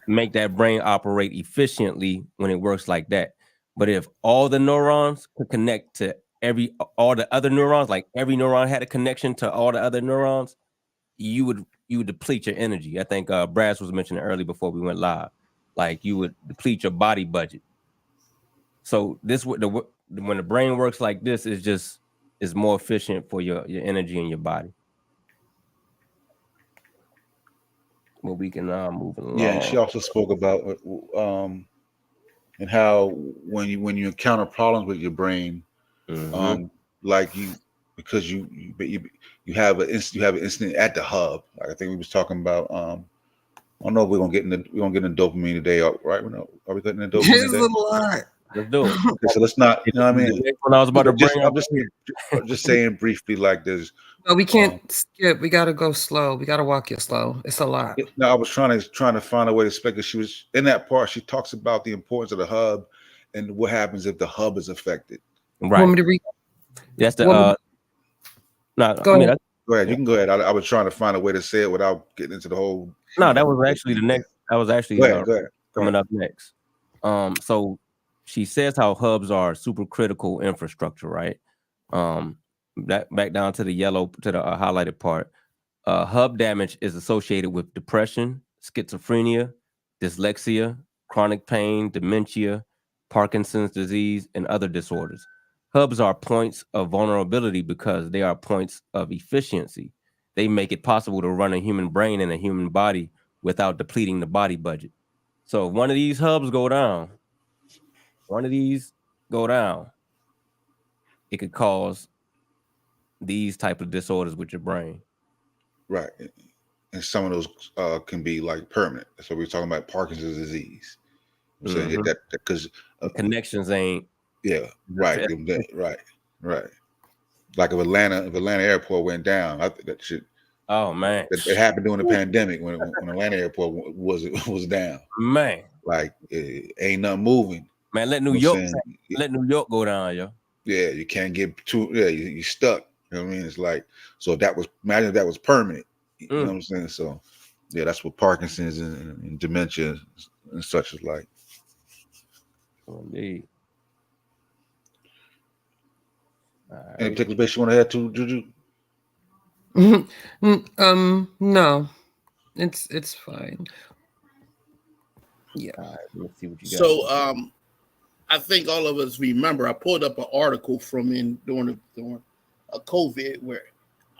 Speaker 2: make that brain operate efficiently when it works like that. But if all the neurons could connect to all the other neurons, like every neuron had a connection to all the other neurons, you would deplete your energy. I think Brass was mentioning early before we went live, like you would deplete your body budget. So when the brain works like this, is more efficient for your energy and your body. Well, we can move along.
Speaker 8: Yeah, and she also spoke about and how when you encounter problems with your brain, like because you have an incident at the hub. Like I think we was talking about. I don't know if we're gonna get into dopamine today, right? Are we getting into dopamine
Speaker 3: It's
Speaker 8: today?
Speaker 3: a lot.
Speaker 2: Let's do it.
Speaker 8: Okay, so let's not. You know what I mean?
Speaker 2: When I was about to bring
Speaker 8: I'm just saying briefly, like this.
Speaker 3: No, we can't skip. We gotta go slow. We gotta walk it slow. It's a lot.
Speaker 8: No, I was trying to find a way to explain, because she was in that part. She talks about the importance of the hub and what happens if the hub is affected.
Speaker 2: Right.
Speaker 3: Want me to read?
Speaker 2: That's the
Speaker 3: no. Go ahead.
Speaker 8: Go ahead. You can go ahead. I was trying to find a way to say it without getting into the whole.
Speaker 2: No, that was actually the next. That was actually
Speaker 8: go ahead.
Speaker 2: Coming up next. So she says how hubs are super critical infrastructure, right? That back down to the yellow, to the highlighted part. Hub damage is associated with depression, schizophrenia, dyslexia, chronic pain, dementia, Parkinson's disease, and other disorders. Hubs are points of vulnerability because they are points of efficiency. They make it possible to run a human brain and a human body without depleting the body budget. So if one of these hubs go down, it could cause these type of disorders with your brain.
Speaker 8: Right. And some of those can be like permanent. So we're talking about Parkinson's disease. I'm saying that because
Speaker 2: connections ain't.
Speaker 8: Yeah. Right. Right. Like if Atlanta Airport went down, I think that shit.
Speaker 2: Oh man,
Speaker 8: it happened during the pandemic when Atlanta Airport was down.
Speaker 2: Man,
Speaker 8: like it ain't nothing moving.
Speaker 2: Man, let New York go down, yo.
Speaker 8: Yeah, you can't get too. Yeah, you're stuck. You know what I mean? It's like, so imagine if that was permanent. You know what I'm saying? So yeah, that's what Parkinson's and dementia and such is like.
Speaker 2: Indeed.
Speaker 8: Any particular base you want to add to, Juju?
Speaker 3: No, it's fine. Yeah.
Speaker 2: All right, let's see what you got.
Speaker 4: So I think all of us remember I pulled up an article from during a COVID where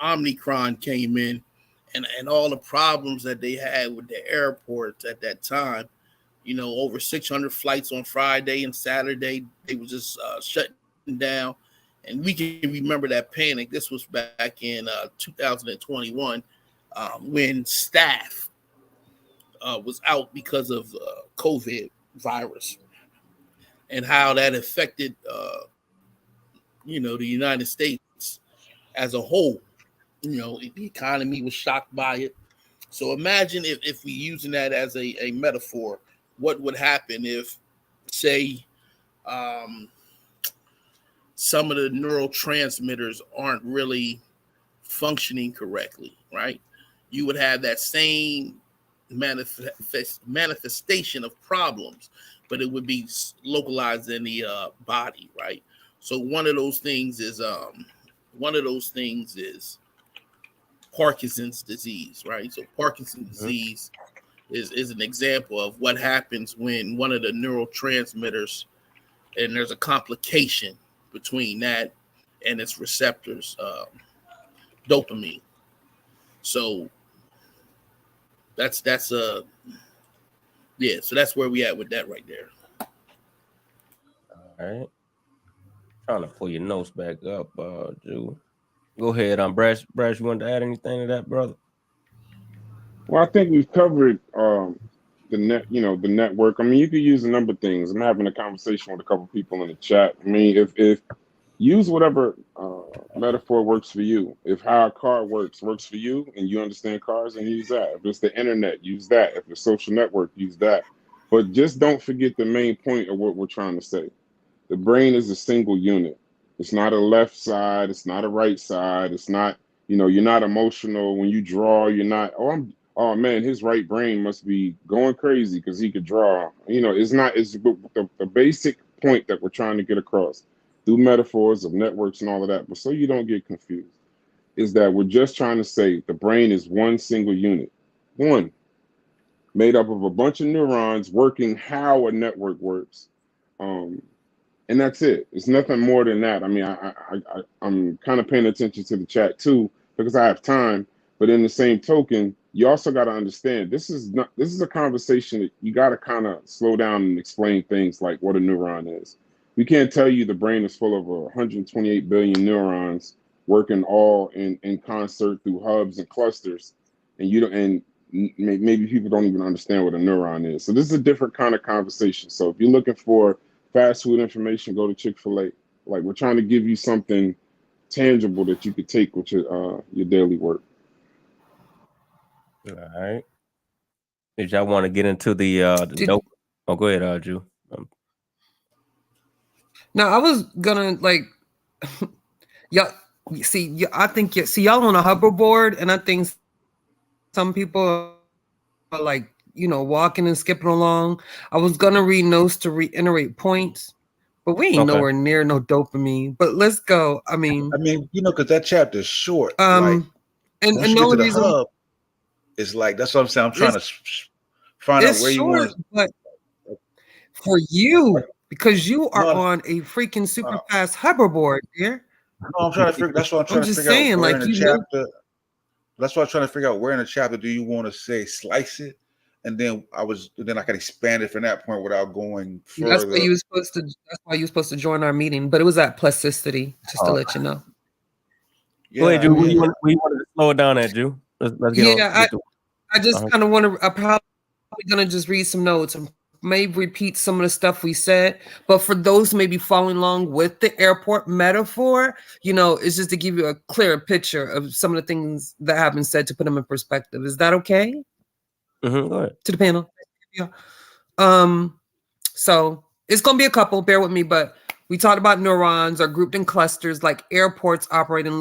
Speaker 4: Omicron came in, and all the problems that they had with the airports at that time. Over 600 flights on Friday and Saturday. They were just shutting down. And we can remember that panic. This was back in 2021 when staff was out because of COVID virus and how that affected, the United States as a whole. The economy was shocked by it. So imagine if we're using that as a metaphor, what would happen if, say, some of the neurotransmitters aren't really functioning correctly, right? You would have that same manifestation of problems, but it would be localized in the body, right? So one of those things is Parkinson's disease, right? So Parkinson's disease is an example of what happens when one of the neurotransmitters, and there's a complication between that and its receptors, dopamine. So that's so that's where we at with that right there.
Speaker 2: All right. Trying to pull your notes back up, Drew. Go ahead, Brash. Brash, you want to add anything to that, brother?
Speaker 5: Well, I think we've covered the network. I mean, you could use a number of things. I'm having a conversation with a couple people in the chat. I mean, if use whatever metaphor works for you. If how a car works for you, and you understand cars, then use that. If it's the internet, use that. If it's social network, use that. But just don't forget the main point of what we're trying to say. The brain is a single unit. It's not a left side. It's not a right side. It's not, you're not emotional when you draw. You're not, oh man, his right brain must be going crazy because he could draw. It's not. It's the basic point that we're trying to get across through metaphors of networks and all of that. But so you don't get confused, is that we're just trying to say the brain is one single unit, one made up of a bunch of neurons working how a network works. And that's it. It's nothing more than that. I mean, I'm kind of paying attention to the chat too because I have time. But in the same token, you also got to understand this is a conversation that you got to kind of slow down and explain things like what a neuron is. We can't tell you the brain is full of 128 billion neurons working all in concert through hubs and clusters, and maybe people don't even understand what a neuron is. So this is a different kind of conversation. So if you're looking for fast food information, go to Chick-fil-A. Like, we're trying to give you something tangible that you could take with your daily work.
Speaker 2: All right. Did y'all want to get into the dope? Oh, go ahead, Drew.
Speaker 3: No, I was gonna y'all. See, I think y'all on a hoverboard, and I think some people are like, walking and skipping along. I was gonna read notes to reiterate points, but we ain't nowhere near no dopamine. But let's go. I mean,
Speaker 8: because that chapter is short.
Speaker 3: And
Speaker 8: the only reason hub is that's what I'm saying. I'm trying to find out where you want to.
Speaker 3: But for you, because you are on a freaking super fast hoverboard, dear.
Speaker 8: No, I'm trying to figure. That's what I'm trying to figure out. Where in the chapter. That's why I'm trying to figure out where in the chapter do you want to say slice it. And then I can expand it from that point without going further.
Speaker 3: That's why you were supposed to join our meeting, but it was at plasticity, just to let you know.
Speaker 2: Yeah, go ahead, Drew. We wanted to slow it down at Drew. Let's get on.
Speaker 3: I just kind of want to. I'm probably gonna just read some notes and maybe repeat some of the stuff we said. But for those maybe following along with the airport metaphor, it's just to give you a clearer picture of some of the things that have been said to put them in perspective. Is that okay?
Speaker 2: Mm-hmm. Go ahead.
Speaker 3: To the panel. Yeah. So it's gonna be a couple, bear with me, but we talked about neurons are grouped in clusters like airports operating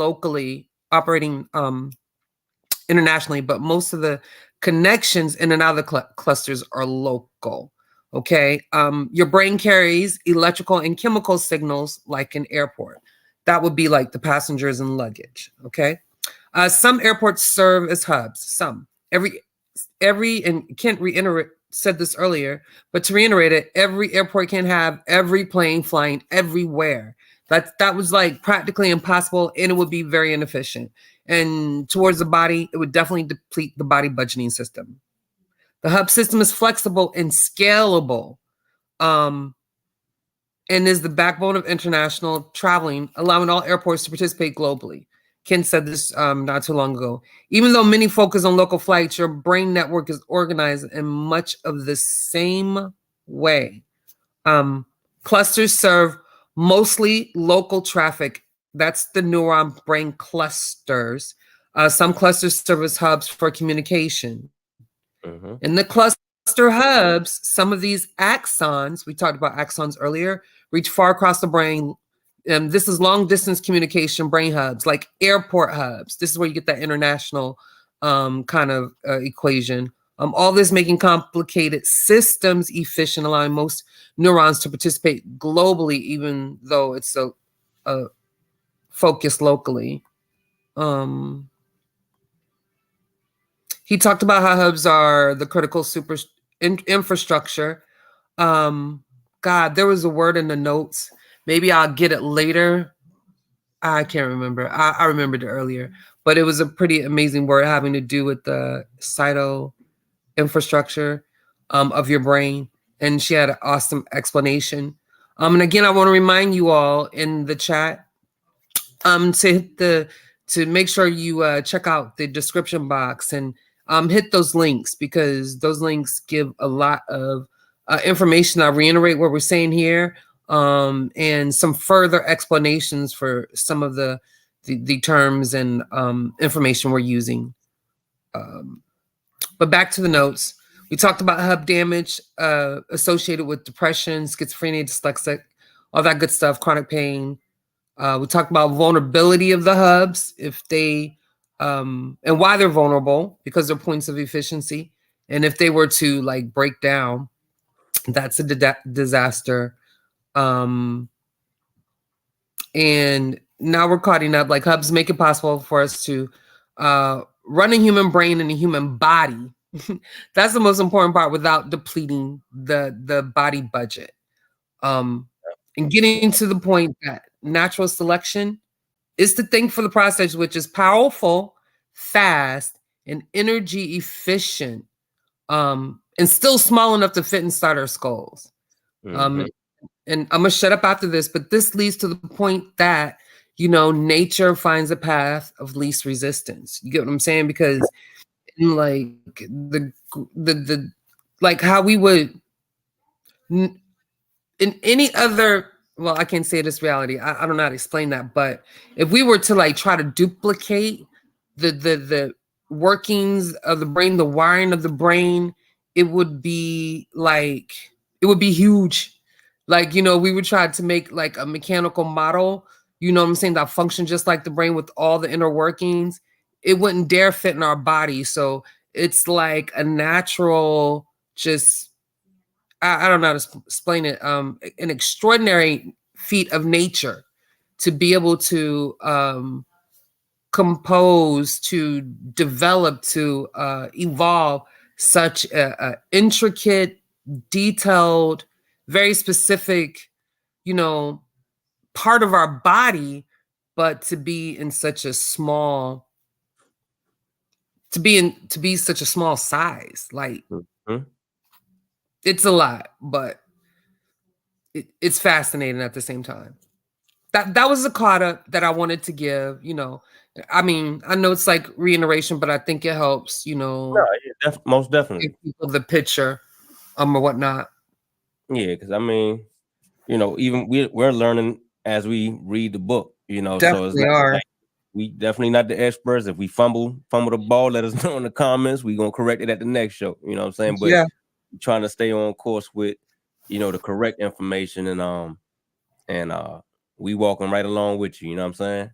Speaker 3: internationally, but most of the connections in and out of the clusters are local. Okay. Your brain carries electrical and chemical signals like an airport. That would be like the passengers and luggage. Okay. Some airports serve as hubs. Some. And Kent said this earlier, but to reiterate it, every airport can have every plane flying everywhere. That was like practically impossible, and it would be very inefficient. and towards the body, it would definitely deplete the body budgeting system. The hub system is flexible and scalable, and is the backbone of international traveling, allowing all airports to participate globally. Ken said this not too long ago. Even though many focus on local flights, your brain network is organized in much of the same way. Clusters serve mostly local traffic. That's the neuron brain clusters. Some clusters serve as hubs for communication. In the cluster hubs, some of these axons, we talked about axons earlier, reach far across the brain. This is long distance communication brain hubs, like airport hubs. This is where you get that international kind of equation. All this making complicated systems efficient, allowing most neurons to participate globally, even though it's focused locally. He talked about how hubs are the critical infrastructure. God, there was a word in the notes. Maybe I'll get it later. I can't remember. I remembered it earlier, but it was a pretty amazing word having to do with the cyto infrastructure of your brain. And she had an awesome explanation. And again, I want to remind you all in the chat to make sure you check out the description box and hit those links, because those links give a lot of information. I'll reiterate what we're saying here, and some further explanations for some of the terms and information we're using. But back to the notes. We talked about hub damage associated with depression, schizophrenia, dyslexic, all that good stuff, chronic pain. We talked about vulnerability of the hubs, if they and why they're vulnerable, because they're points of efficiency. And if they were to like break down, that's a disaster. And now we're cutting up, like hubs make it possible for us to run a human brain and a human body. That's the most important part, without depleting the body budget. And getting to the point that natural selection is the thing for the process, which is powerful, fast, and energy efficient, and still small enough to fit inside our skulls. And I'm gonna shut up after this, but this leads to the point that, you know, nature finds a path of least resistance. You get what I'm saying? Because in like the like how we would in any other, well, I can't say this reality. I don't know how to explain that, but if we were to like try to duplicate the workings of the brain, the wiring of the brain, it would be huge. Like, you know, we would try to make like a mechanical model, you know what I'm saying, that function just like the brain with all the inner workings. It wouldn't dare fit in our body. So it's like a natural, just, I don't know how to explain it, an extraordinary feat of nature to be able to compose, to develop, to evolve such a intricate, detailed, very specific, you know, part of our body, but to be in such a small, to be such a small size, like it's a lot, but it's fascinating at the same time. That was a kata that I wanted to give, you know. I mean, I know it's like reiteration, but I think it helps, you know.
Speaker 2: Yeah, most definitely.
Speaker 3: Give people the picture, or whatnot.
Speaker 2: Yeah, because I mean, you know, even we're learning as we read the book, you know.
Speaker 3: Definitely
Speaker 2: so it's
Speaker 3: are.
Speaker 2: like, we definitely not the experts. If we fumble the ball, let us know in the comments. We're gonna correct it at the next show. You know what I'm saying? But
Speaker 3: yeah,
Speaker 2: trying to stay on course with, you know, the correct information, and we walking right along with you. You know what I'm saying?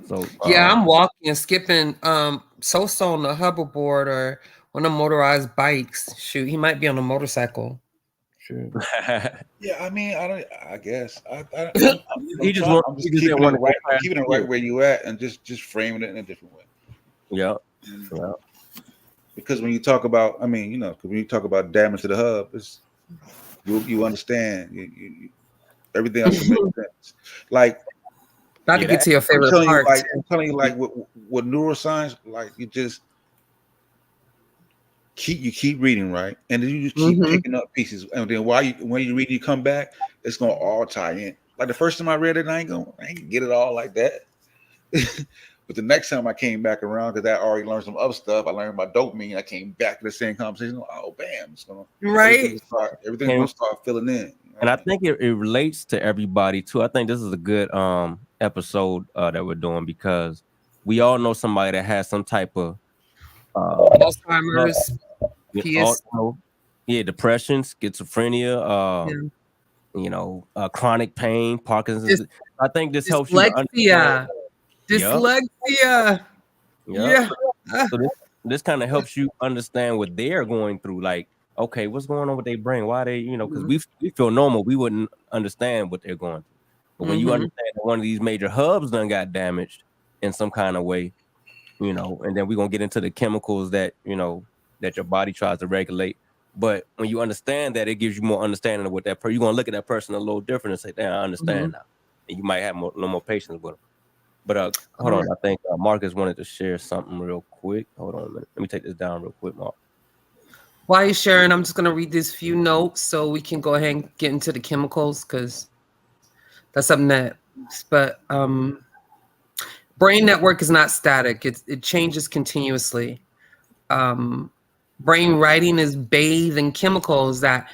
Speaker 2: So
Speaker 3: yeah, I'm walking and skipping so on the hoverboard or on the motorized bikes. Shoot, he might be on a motorcycle. Shoot.
Speaker 8: Yeah, I mean, I guess I'm
Speaker 2: He just
Speaker 8: keeping it right where you at, and just framing it in a different way.
Speaker 2: Yeah.
Speaker 8: Because when you talk about, I mean, you know, when you talk about damage to the hub, it's you understand. You everything else will make sense. Like
Speaker 3: Not to get to your
Speaker 8: I'm
Speaker 3: favorite
Speaker 8: telling you,
Speaker 3: part.
Speaker 8: I'm telling you, like with neuroscience, like you just keep reading, right, and then you just keep picking up pieces, and then when you read, you come back, it's gonna all tie in. Like the first time I read it, I ain't gonna get it all like that. But the next time I came back around, because I already learned some other stuff, I learned about dopamine. I came back to the same conversation. Oh, bam! It's gonna everything's gonna start filling in.
Speaker 2: And I think it relates to everybody too. I think this is a good episode that we're doing because we all know somebody that has some type of
Speaker 3: Alzheimer's,
Speaker 2: depression, schizophrenia, chronic pain, Parkinson's. I think this helps you to understand.
Speaker 3: Dyslexia. Yeah.
Speaker 2: So this kind of helps you understand what they're going through. Like, okay, what's going on with their brain? Why they, because we feel normal, we wouldn't understand what they're going through. But when you understand that one of these major hubs done got damaged in some kind of way, and then we're gonna get into the chemicals that that your body tries to regulate. But when you understand that, it gives you more understanding of what that person. You're gonna look at that person a little different and say, "Damn, I understand now." And you might have a little more patience with them. But hold on, I think Marcus wanted to share something real quick. Hold on a minute. Let me take this down real quick, Mark.
Speaker 3: While you're sharing, I'm just gonna read these few notes so we can go ahead and get into the chemicals because that's something that. But brain network is not static; it changes continuously. Brain writing is bathed in chemicals that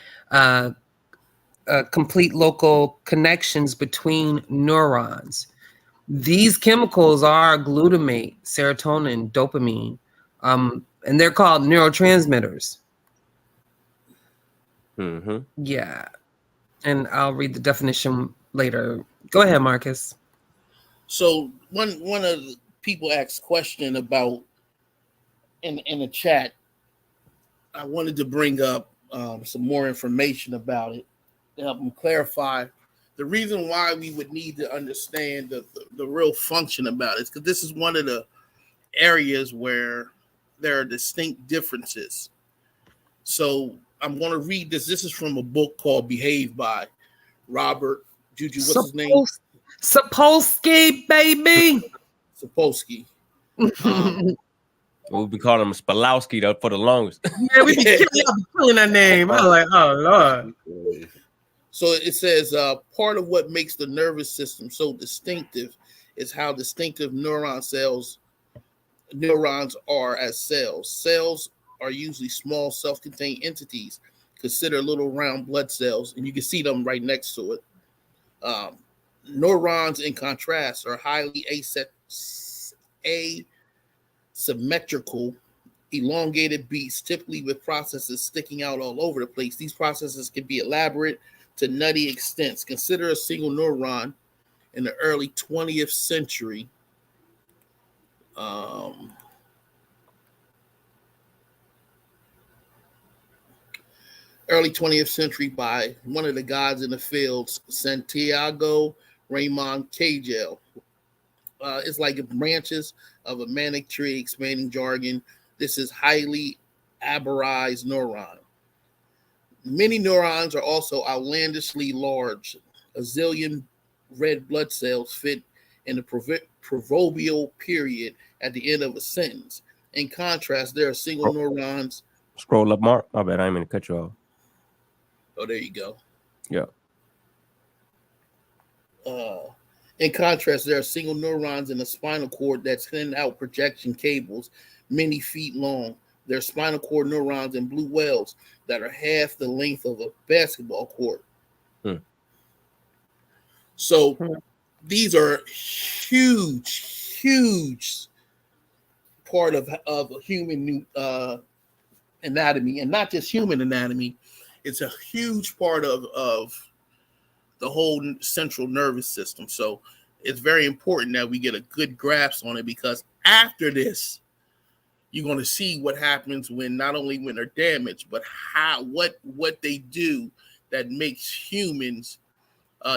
Speaker 3: complete local connections between neurons. These chemicals are glutamate, serotonin, dopamine, and they're called neurotransmitters. Yeah, and I'll read the definition later. Go ahead, Marcus.
Speaker 4: So one of the people asked question about in the chat. I wanted to bring up some more information about it to help them clarify the reason why we would need to understand the real function about it, because this is one of the areas where there are distinct differences. So I'm going to read this. This is from a book called Behave by Robert Juju. What's his name?
Speaker 3: Sapolsky, baby.
Speaker 4: Sapolsky.
Speaker 2: We'll be calling him Spalowski though for the longest.
Speaker 3: Yeah, we be killing that name. I was like, oh Lord.
Speaker 4: So it says part of what makes the nervous system so distinctive is how distinctive neurons are as cells. Cells are usually small self-contained entities. Consider little round blood cells, and you can see them right next to it. Neurons, in contrast, are highly asymmetrical, elongated beats, typically with processes sticking out all over the place. These processes can be elaborate to nutty extents. Consider a single neuron in the early 20th century. Early 20th century by one of the gods in the fields, Santiago Ramon Cagel. It's like branches of a manic tree, expanding jargon. This is highly aberrized neuron. Many neurons are also outlandishly large. A zillion red blood cells fit in the proverbial period at the end of a sentence. In contrast, there are single neurons.
Speaker 2: Scroll up, Mark. My bad. I didn't mean to cut you off.
Speaker 4: Oh, there you go.
Speaker 2: Yeah.
Speaker 4: In contrast, there are single neurons in the spinal cord that send out projection cables many feet long. There are spinal cord neurons in blue whales that are half the length of a basketball court. So these are huge part of a human anatomy, and not just human anatomy. It's a huge part of the whole central nervous system. So it's very important that we get a good grasp on it, because after this, you're going to see what happens when not only when they're damaged, but what they do that makes humans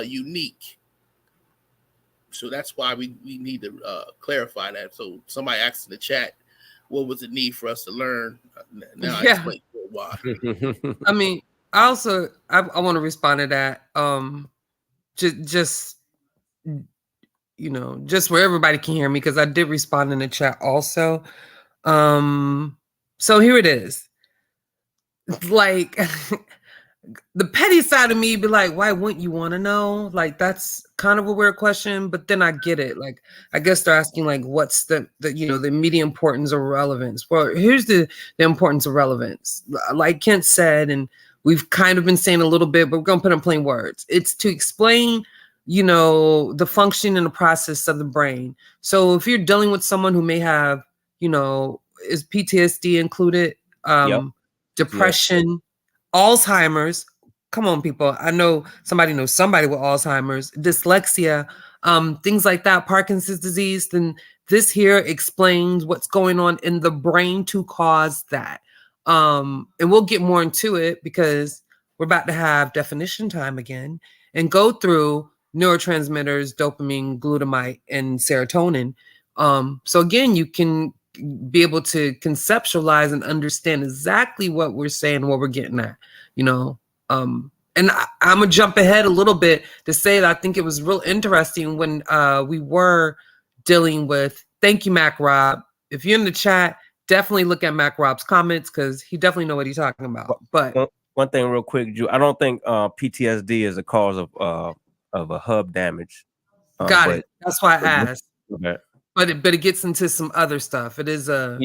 Speaker 4: unique. So that's why we need to clarify that. So somebody asked in the chat, what was the need for us to learn? Now I explain why.
Speaker 3: I mean, I want to respond to that. Just just where everybody can hear me, because I did respond in the chat also. So here it is. Like, the petty side of me be like, why wouldn't you want to know? Like, that's kind of a weird question, but then I get it. Like, I guess they're asking, like, what's the immediate importance or relevance? Well, here's the importance of relevance. Like Kent said, and we've kind of been saying a little bit, but we're going to put in plain words. It's to explain, the function and the process of the brain. So if you're dealing with someone who may have, is PTSD included, depression, Alzheimer's. Come on, people. I know somebody knows somebody with Alzheimer's, dyslexia, things like that, Parkinson's disease. Then this here explains what's going on in the brain to cause that. And we'll get more into it because we're about to have definition time again and go through neurotransmitters, dopamine, glutamate, and serotonin. So again, you can be able to conceptualize and understand exactly what we're saying, what we're getting at, and I'm gonna jump ahead a little bit to say that I think it was real interesting when we were dealing with, thank you, Mac Rob. If you're in the chat, definitely look at Mac Rob's comments because he definitely know what he's talking about. But
Speaker 2: one thing real quick, Drew, I don't think PTSD is a cause of a hub damage.
Speaker 3: Got it. That's why I asked.
Speaker 2: Okay.
Speaker 3: But it gets into some other stuff. It is an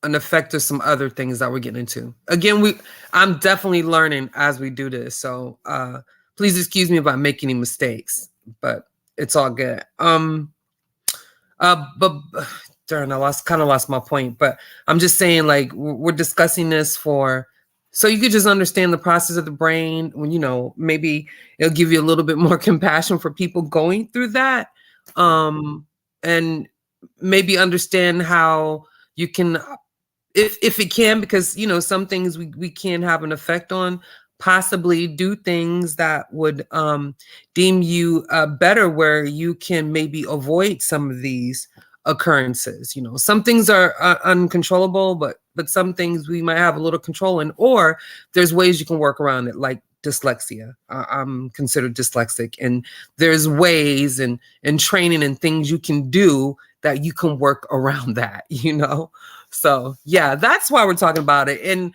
Speaker 3: effect of some other things that we're getting into. Again, I'm definitely learning as we do this. So please excuse me if I make any mistakes, but it's all good. But darn, I lost my point. But I'm just saying, like, we're discussing this so you could just understand the process of the brain when, maybe it'll give you a little bit more compassion for people going through that. And maybe understand how you can, if it can, because, some things we can have an effect on, possibly do things that would deem you better, where you can maybe avoid some of these occurrences. Some things are uncontrollable, but some things we might have a little control in, or there's ways you can work around it, like dyslexia. I'm considered dyslexic, and there's ways and training and things you can do that you can work around that, So yeah, that's why we're talking about it. And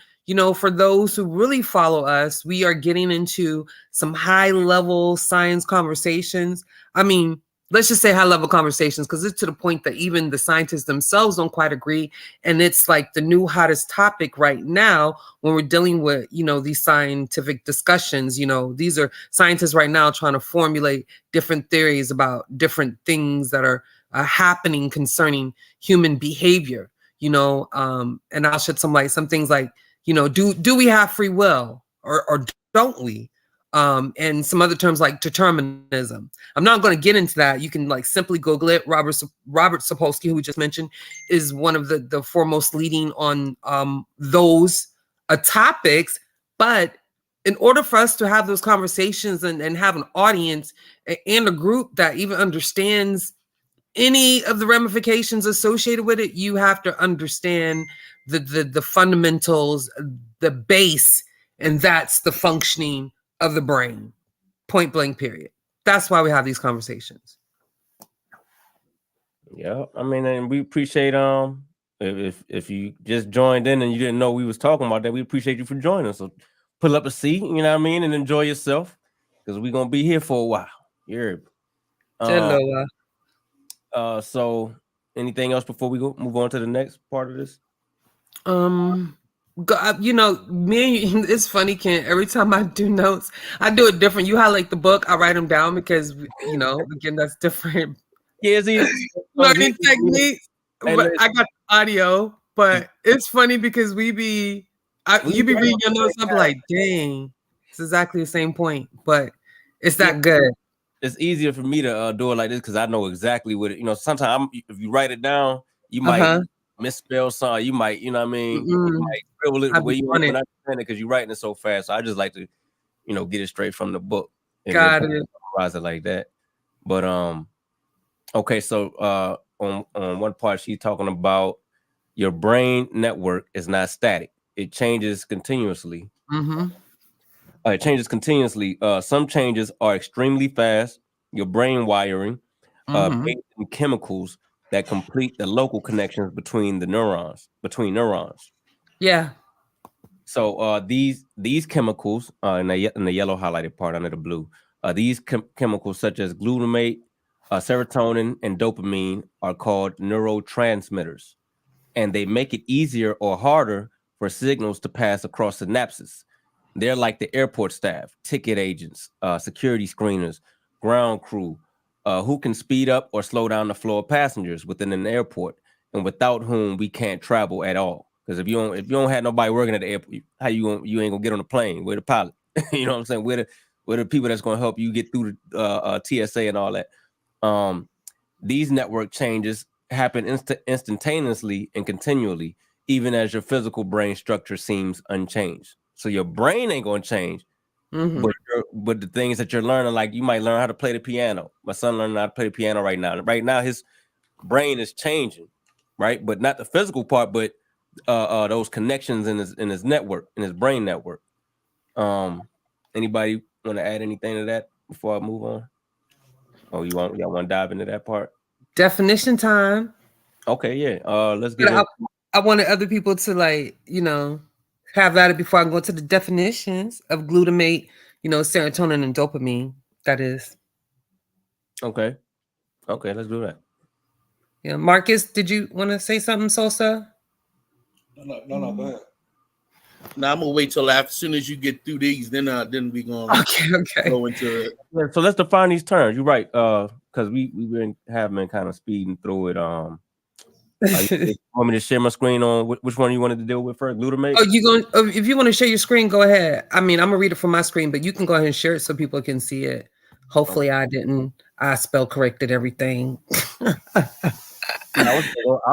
Speaker 3: for those who really follow us, we are getting into some high level science conversations. I mean, let's just say high level conversations, because it's to the point that even the scientists themselves don't quite agree. And it's like the new hottest topic right now when we're dealing with, these scientific discussions. These are scientists right now trying to formulate different theories about different things that are happening concerning human behavior, and I'll shed some light, some things like, do we have free will or don't we? And some other terms like determinism. I'm not going to get into that. You can simply Google it. Robert Sapolsky, who we just mentioned, is one of the foremost leading on those topics. But in order for us to have those conversations and have an audience and a group that even understands any of the ramifications associated with it, you have to understand the fundamentals, the base, and that's the functioning of the brain, point blank, period. That's why we have these conversations.
Speaker 2: Yeah, I mean, and we appreciate if you just joined in and you didn't know we was talking about that, we appreciate you for joining us. So pull up a seat, and enjoy yourself, because we're gonna be here for a while. Yeah.
Speaker 3: Hello.
Speaker 2: So anything else before we move on to the next part of this?
Speaker 3: Me and you, it's funny, Ken. Every time I do notes, I do it different. You highlight the book, I write them down because, again, that's different.
Speaker 2: Yeah, it's easy.
Speaker 3: Learning techniques. But I got audio, but it's funny because you be reading your notes. I'm like, dang, it's exactly the same point, but it's that good.
Speaker 2: It's easier for me to do it like this because I know exactly what it. Sometimes if you write it down, you might misspell something. You might, you might scribble it the way you want to understand it because you're writing it so fast. So I just like to, get it straight from the book and
Speaker 3: got it.
Speaker 2: Summarize it like that. But okay. So on one part, she's talking about your brain network is not static; it changes continuously. It changes continuously. Some changes are extremely fast. Your brain wiring based on chemicals that complete the local connections between neurons.
Speaker 3: Yeah.
Speaker 2: So these chemicals in the yellow highlighted part under the blue, these chemicals such as glutamate, serotonin, and dopamine are called neurotransmitters, and they make it easier or harder for signals to pass across synapses. They're like the airport staff, ticket agents, security screeners, ground crew, who can speed up or slow down the flow of passengers within an airport, and without whom we can't travel at all. Because if you don't have nobody working at the airport, how you ain't gonna get on the plane? We're the pilot. You know what I'm saying? We're the people that's gonna help you get through the TSA and all that. These network changes happen instantaneously and continually, even as your physical brain structure seems unchanged. So your brain ain't gonna change, but the things that you're learning, like you might learn how to play the piano. My son learning how to play the piano right now. Right now, his brain is changing, right? But not the physical part, but those connections in his network, in his brain network. Anybody want to add anything to that before I move on? Oh, y'all want to dive into that part?
Speaker 3: Definition time.
Speaker 2: Okay, yeah. Let's get it.
Speaker 3: I wanted other people to have at it before I go to the definitions of glutamate, serotonin and dopamine. That is.
Speaker 2: Okay, let's do that.
Speaker 3: Yeah, Marcus, did you want to say something, Sosa?
Speaker 8: No, go ahead.
Speaker 4: Now I'm gonna wait till after, as soon as you get through these, then we gonna go into it.
Speaker 2: Yeah, so let's define these terms. You're right, because we have been kind of speeding through it. You want me to share my screen on which one you wanted to deal with first? Glutamate?
Speaker 3: If you want to share your screen, go ahead. I mean, I'm gonna read it from my screen, but you can go ahead and share it so people can see it. Hopefully, I spell corrected everything.
Speaker 2: I was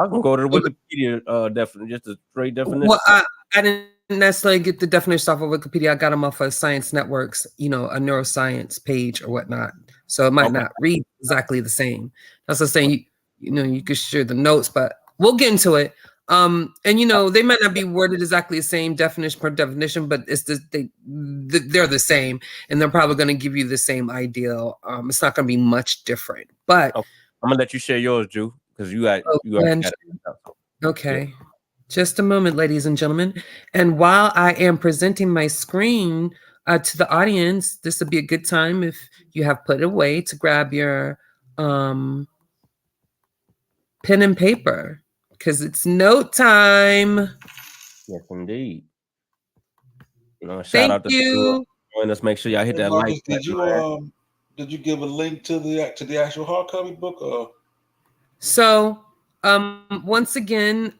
Speaker 2: gonna go to the Wikipedia definition, just a straight definition.
Speaker 3: Well, I didn't necessarily get the definition off of Wikipedia. I got them off of Science Network's, a neuroscience page or whatnot. So it might not read exactly the same. That's what I'm saying. You could share the notes, but we'll get into it. And they might not be worded exactly the same definition per definition, but it's they're the same, and they're probably going to give you the same ideal. It's not going to be much different. But
Speaker 2: I'm gonna let you share yours, Drew, because you got it.
Speaker 3: Okay. Yeah. Just a moment, ladies and gentlemen. And while I am presenting my screen to the audience, this would be a good time if you have put it away to grab your pen and paper, because it's note time.
Speaker 2: Yes, indeed.
Speaker 3: Shout out to you.
Speaker 2: Let's make sure y'all hit that
Speaker 8: Marcus,
Speaker 2: like.
Speaker 8: Did you give a link to the actual hardcover book? Or?
Speaker 3: So, once again,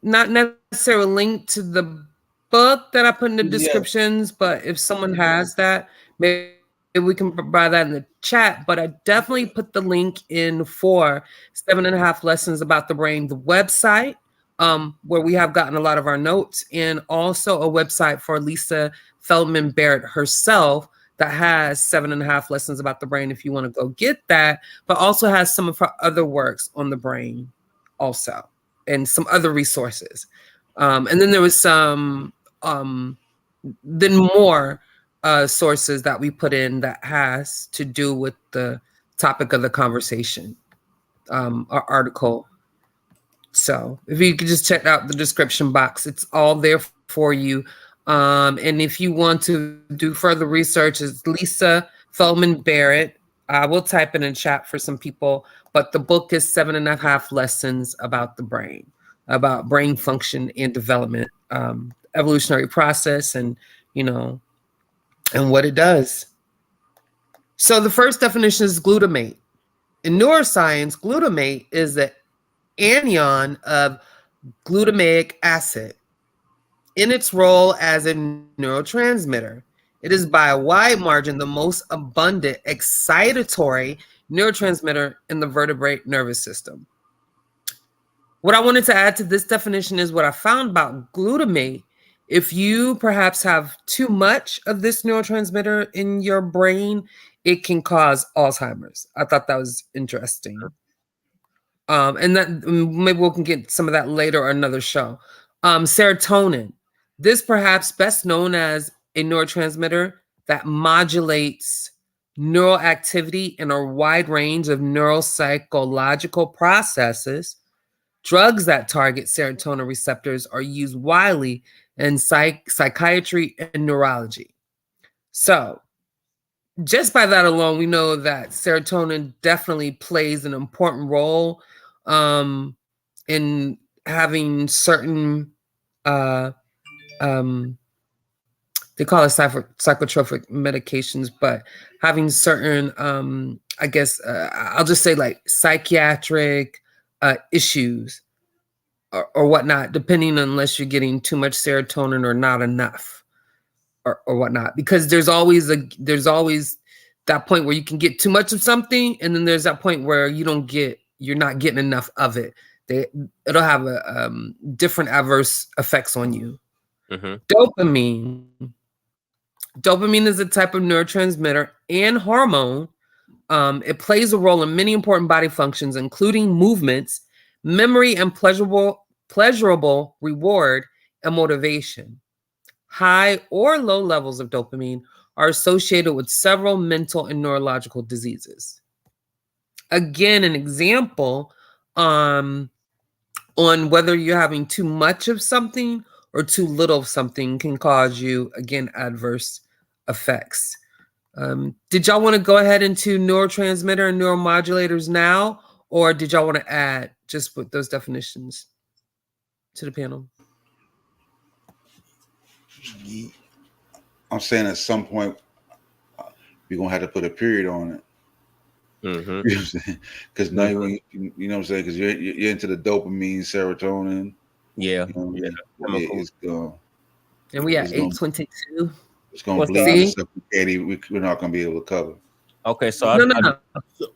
Speaker 3: not necessarily a link to the book that I put in the descriptions, but if someone has that, maybe we can provide that in the chat. But I definitely put the link in for 7.5 Lessons About the Brain, the website, where we have gotten a lot of our notes, and also a website for Lisa Feldman Barrett herself that has 7.5 Lessons About the Brain if you want to go get that, but also has some of her other works on the brain also, and some other resources. And then there was some, then more sources that we put in that has to do with the topic of the conversation, or article. So if you could just check out the description box, it's all there for you. And if you want to do further research, it's Lisa Feldman Barrett. I will type it in chat for some people, but the book is 7.5 Lessons About the Brain, about brain function and development, evolutionary process, and and what it does. So the first definition is glutamate. In neuroscience, glutamate is the anion of glutamic acid. In its role as a neurotransmitter, it is by a wide margin the most abundant excitatory neurotransmitter in the vertebrate nervous system. What I wanted to add to this definition is what I found about glutamate. If you perhaps have too much of this neurotransmitter in your brain, it can cause Alzheimer's. I thought that was interesting. And that maybe we can get some of that later or another show. Serotonin. This perhaps best known as a neurotransmitter that modulates neural activity in a wide range of neuropsychological processes. Drugs that target serotonin receptors are used widely in psychiatry and neurology. So, just by that alone, we know that serotonin definitely plays an important role in having certain, they call it psychotropic medications, but having certain, I guess, I'll just say like psychiatric issues or whatnot, depending on unless you're getting too much serotonin or not enough or whatnot, because there's always that point where you can get too much of something, and then there's that point where you're not getting enough of it. It'll have a different adverse effects on you. Dopamine is a type of neurotransmitter and hormone. It plays a role in many important body functions, including movements, memory, and pleasurable reward and motivation. High or low levels of dopamine are associated with several mental and neurological diseases. Again, an example on whether you're having too much of something or too little of something can cause you, again, adverse effects. Did y'all want to go ahead into neurotransmitter and neuromodulators now, or did y'all want to add just put those definitions to the panel?
Speaker 8: I'm saying at some point we're gonna have to put a period on it. You know what I'm saying? Because now you know what I'm saying, because you're into the dopamine, serotonin.
Speaker 2: Yeah,
Speaker 8: it's
Speaker 3: and we at 8:22.
Speaker 8: It's gonna bleed stuff we're not gonna be able to cover.
Speaker 2: Okay, so
Speaker 3: no.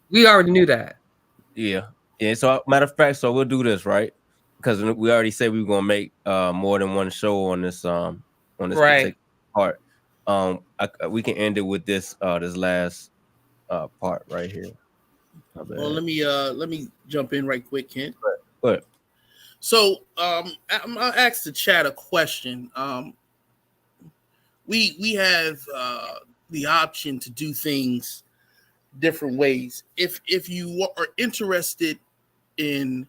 Speaker 3: We already knew that.
Speaker 2: Yeah. So matter of fact, so we'll do this, right? Because we already said we were gonna make more than one show on this right. Particular part. We can end it with this this last part right here.
Speaker 4: Well, let me jump in right quick, Kent.
Speaker 2: Go ahead.
Speaker 4: So I'll ask the chat a question. We have the option to do things different ways. If you are interested in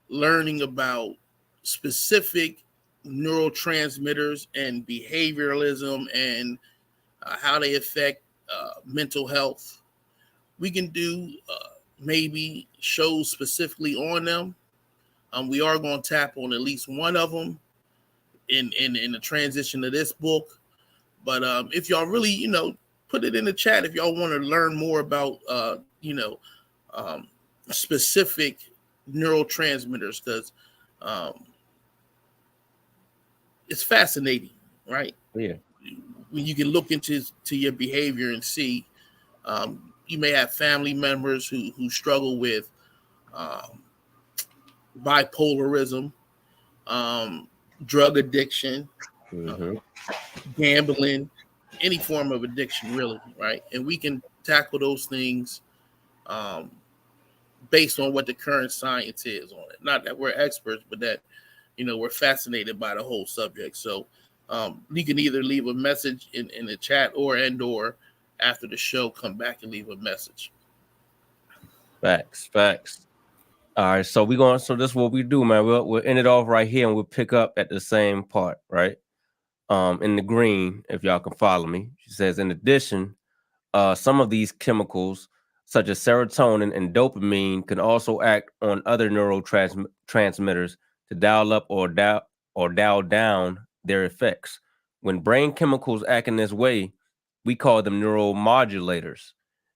Speaker 4: learning about specific neurotransmitters and behavioralism and how they affect mental health, we can do maybe shows specifically on them. We are going to tap on at least one of them in the transition of this book. But if y'all really, put it in the chat if y'all want to learn more about, specific neurotransmitters, because it's fascinating, right?
Speaker 2: Yeah.
Speaker 4: When you can look into your behavior and see, you may have family members who struggle with bipolarism, drug addiction, gambling, any form of addiction, really, right? And we can tackle those things based on what the current science is on it. Not that we're experts, but that, we're fascinated by the whole subject. So you can either leave a message in the chat or after the show, come back and leave a message.
Speaker 2: Facts. All right, so this is what we do, man. We'll end it off right here, and we'll pick up at the same part, right? In the green, if y'all can follow me, she says, in addition, some of these chemicals, such as serotonin and dopamine, can also act on other neurotransmitters to dial up or dial down their effects. When brain chemicals act in this way, we call them neuromodulators.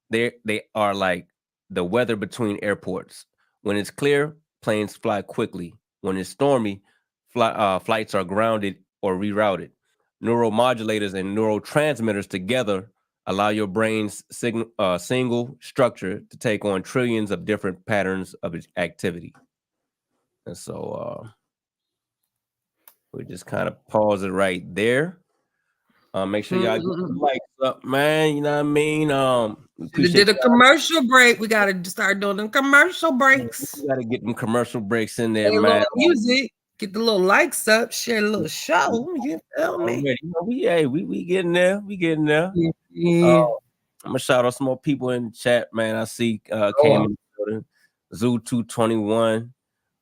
Speaker 2: They are like the weather between airports. When it's clear, planes fly quickly. When it's stormy, flights are grounded or rerouted. Neuromodulators and neurotransmitters together allow your brain's single structure to take on trillions of different patterns of activity. And so we just kind of pause it right there. Make sure y'all get the likes up, man. You know what I mean?
Speaker 3: We did a commercial break. We got to start doing them commercial breaks.
Speaker 2: We got to get them commercial breaks in there,
Speaker 3: Play
Speaker 2: man.
Speaker 3: Music. Get the little likes up. Share a little show. You feel me?
Speaker 2: We getting there. We getting there.
Speaker 3: Yeah.
Speaker 2: I'm gonna shout out some more people in the chat, man. I see came in the building. Zoo 221.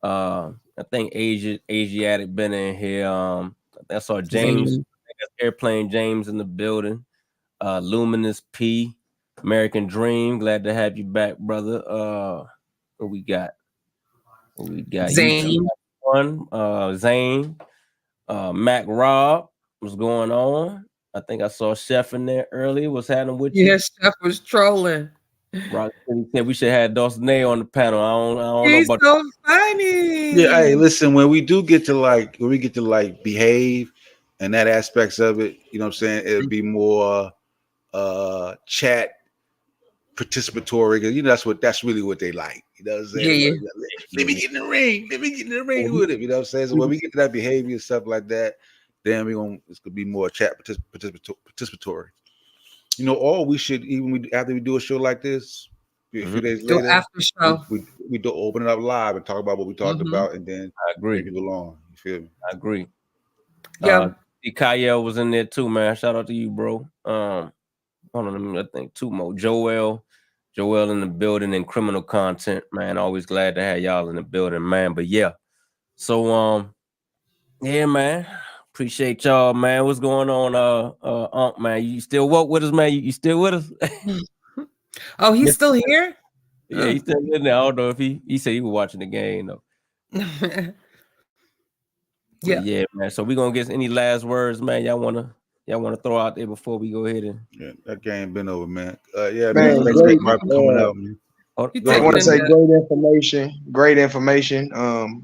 Speaker 2: I think Asiatic been in here. That's our James. I think that's Airplane James in the building. Luminous P, American Dream. Glad to have you back, brother. What we got?
Speaker 3: Zane.
Speaker 2: YouTube Zane. Mac Rob. What's going on? I think I saw Chef in there earlier. What's happening with you?
Speaker 3: Yes, Chef was trolling.
Speaker 2: Rock said we should have Dawson on the panel. I don't know
Speaker 3: He's
Speaker 2: about
Speaker 3: so funny.
Speaker 8: Yeah, hey, listen, when we get to behave and that aspects of it, you know what I'm saying? It'll be more chat participatory, because you know that's really what they like. You know what I'm saying?
Speaker 3: Yeah.
Speaker 8: Let me get in the ring. Let me get in the ring with it. You know what I'm saying? So when we get to that behavior and stuff like that, then it's gonna be more chat participatory. You know, or we should after we do a show like this, a few days
Speaker 3: do
Speaker 8: later,
Speaker 3: after show.
Speaker 8: We do open it up live and talk about what we talked about, and then
Speaker 2: I agree.
Speaker 8: bring people on. You feel me?
Speaker 2: I agree.
Speaker 3: Yeah.
Speaker 2: Kyle was in there too, man. Shout out to you, bro. Hold on, I think two more. Joel in the building and criminal content, man. Always glad to have y'all in the building, man. But yeah, so yeah, man. Appreciate y'all, man. What's going on, man? You still woke with us, man? You still with us?
Speaker 3: Oh, he's still here?
Speaker 2: Yeah, he's still in there. I don't know if he said he was watching the game though. Yeah, man. So we gonna get any last words, man. Y'all wanna throw out there before we go ahead and
Speaker 8: that game been over, man. Yeah,
Speaker 6: man.
Speaker 8: Thanks for coming out, man.
Speaker 6: I want to say great information.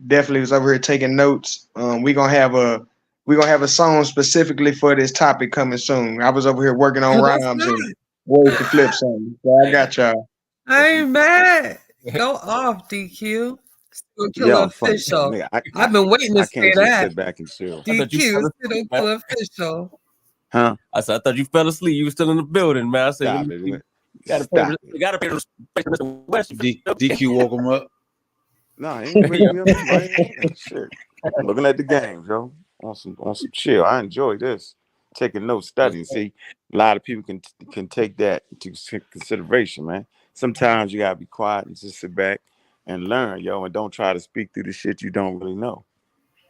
Speaker 6: Definitely was over here taking notes. We're gonna have a song specifically for this topic coming soon. I was over here working on rhymes and ways to flip something. So I got y'all.
Speaker 3: I ain't mad. Go off, DQ. Still Killer Official. I've been waiting to say that.
Speaker 7: Sit back and chill.
Speaker 3: DQ, Still Killer Official.
Speaker 7: Huh?
Speaker 2: I thought you fell asleep. You were still in the building, man. I said,
Speaker 7: Stop it.
Speaker 2: You gotta pay respect to Mr. West.
Speaker 8: DQ woke him up.
Speaker 7: Nah, he ain't waking me up. Right? Shit. I'm looking at the game, Joe. On some chill. I enjoy this. Taking notes, studying. See, a lot of people can take that into consideration, man. Sometimes you gotta be quiet and just sit back and learn, yo, and don't try to speak through the shit you don't really know.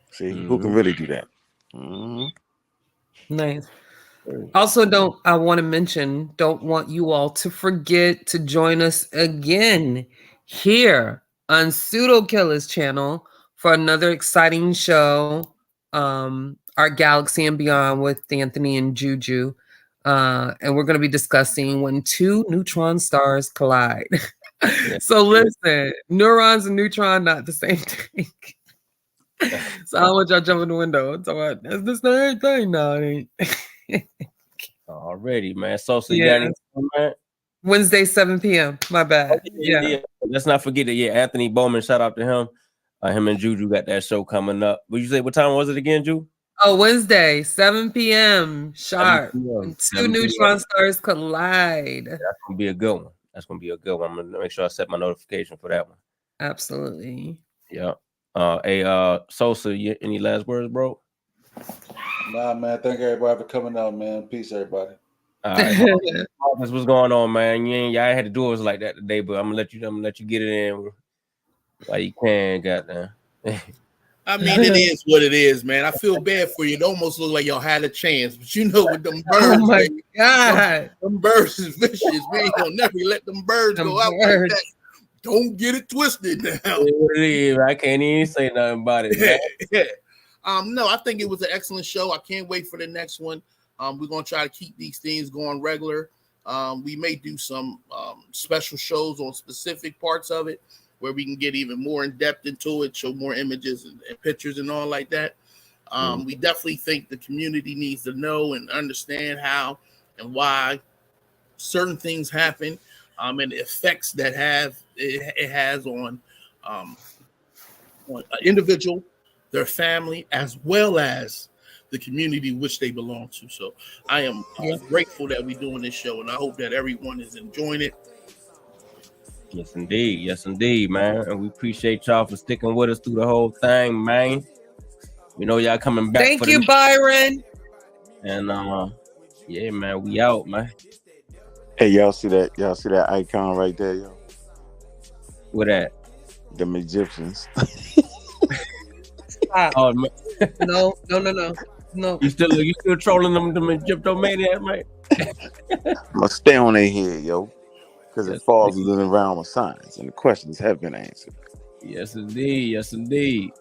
Speaker 7: See, who can really do that?
Speaker 3: Nice. Also, don't want you all to forget to join us again here on Pseudo Killer's channel for another exciting show, Our Galaxy and Beyond with Anthony and Juju. And we're going to be discussing when two neutron stars collide. So listen, neurons and neutron, not the same thing. So I want y'all jump in the window. It's the same thing. No, it ain't.
Speaker 2: Already, man. So yeah.
Speaker 3: Wednesday, 7 p.m. My bad. Yeah.
Speaker 2: Let's not forget that. Yeah, Anthony Bowman. Shout out to him. Him and Juju got that show coming up. Would you say what time was it again, Ju?
Speaker 3: Oh, Wednesday, 7 p.m. sharp. 7 p.m. Two neutron stars collide.
Speaker 2: That's gonna be a good one. I'm gonna make sure I set my notification for that one.
Speaker 3: Absolutely.
Speaker 2: Yeah. Sosa, any last words, bro?
Speaker 8: Nah, man. Thank everybody for coming out, man. Peace, everybody.
Speaker 2: All right. What's going on, man? Y'all had to do it like that today, but I'm gonna let you get it in while you can, goddamn.
Speaker 4: I mean, it is what it is, man. I feel bad for you. It almost looked like y'all had a chance, but you know, with them birds,
Speaker 3: oh my God,
Speaker 4: them birds is vicious. We ain't gonna never let them birds go out like that. Don't get it twisted now.
Speaker 2: I can't even say nothing about it, man.
Speaker 4: No, I think it was an excellent show. I can't wait for the next one. We're gonna try to keep these things going regular. We may do some special shows on specific parts of it, where we can get even more in depth into it, show more images and pictures and all like that. We definitely think the community needs to know and understand how and why certain things happen, and the effects that it has on an individual, their family, as well as the community which they belong to. So I am grateful that we're doing this show, and I hope that everyone is enjoying it.
Speaker 2: Yes, indeed, man. And we appreciate y'all for sticking with us through the whole thing, man. We know y'all coming back.
Speaker 3: Thank you, Byron.
Speaker 2: And yeah, man, we out, man.
Speaker 7: Hey, y'all see that? Y'all see that icon right there, yo?
Speaker 2: With that.
Speaker 7: Them Egyptians.
Speaker 3: Stop.
Speaker 2: Oh, man.
Speaker 3: No.
Speaker 2: You still trolling them Egyptomaniacs, man?
Speaker 7: I'm gonna stay on their head, yo, because
Speaker 2: Yes,
Speaker 7: it falls
Speaker 2: indeed.
Speaker 7: within the realm of science, and the questions have been answered.
Speaker 2: Yes, indeed. Yes, indeed.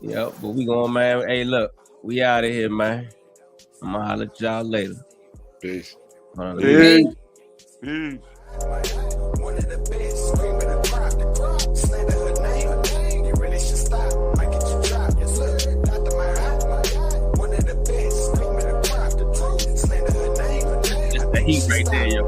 Speaker 2: Yep, but we going, man. Hey, look, we out of here, man. I'm gonna holler at y'all later.
Speaker 8: Peace.
Speaker 7: Peace. Peace.
Speaker 1: One of the best, screaming across the crowd, slander her name. You really should stop, might get you dropped. Yes, sir. Dr. my eye. One of the best, screaming across the truth, slander her name.
Speaker 2: That's the heat right there, yo.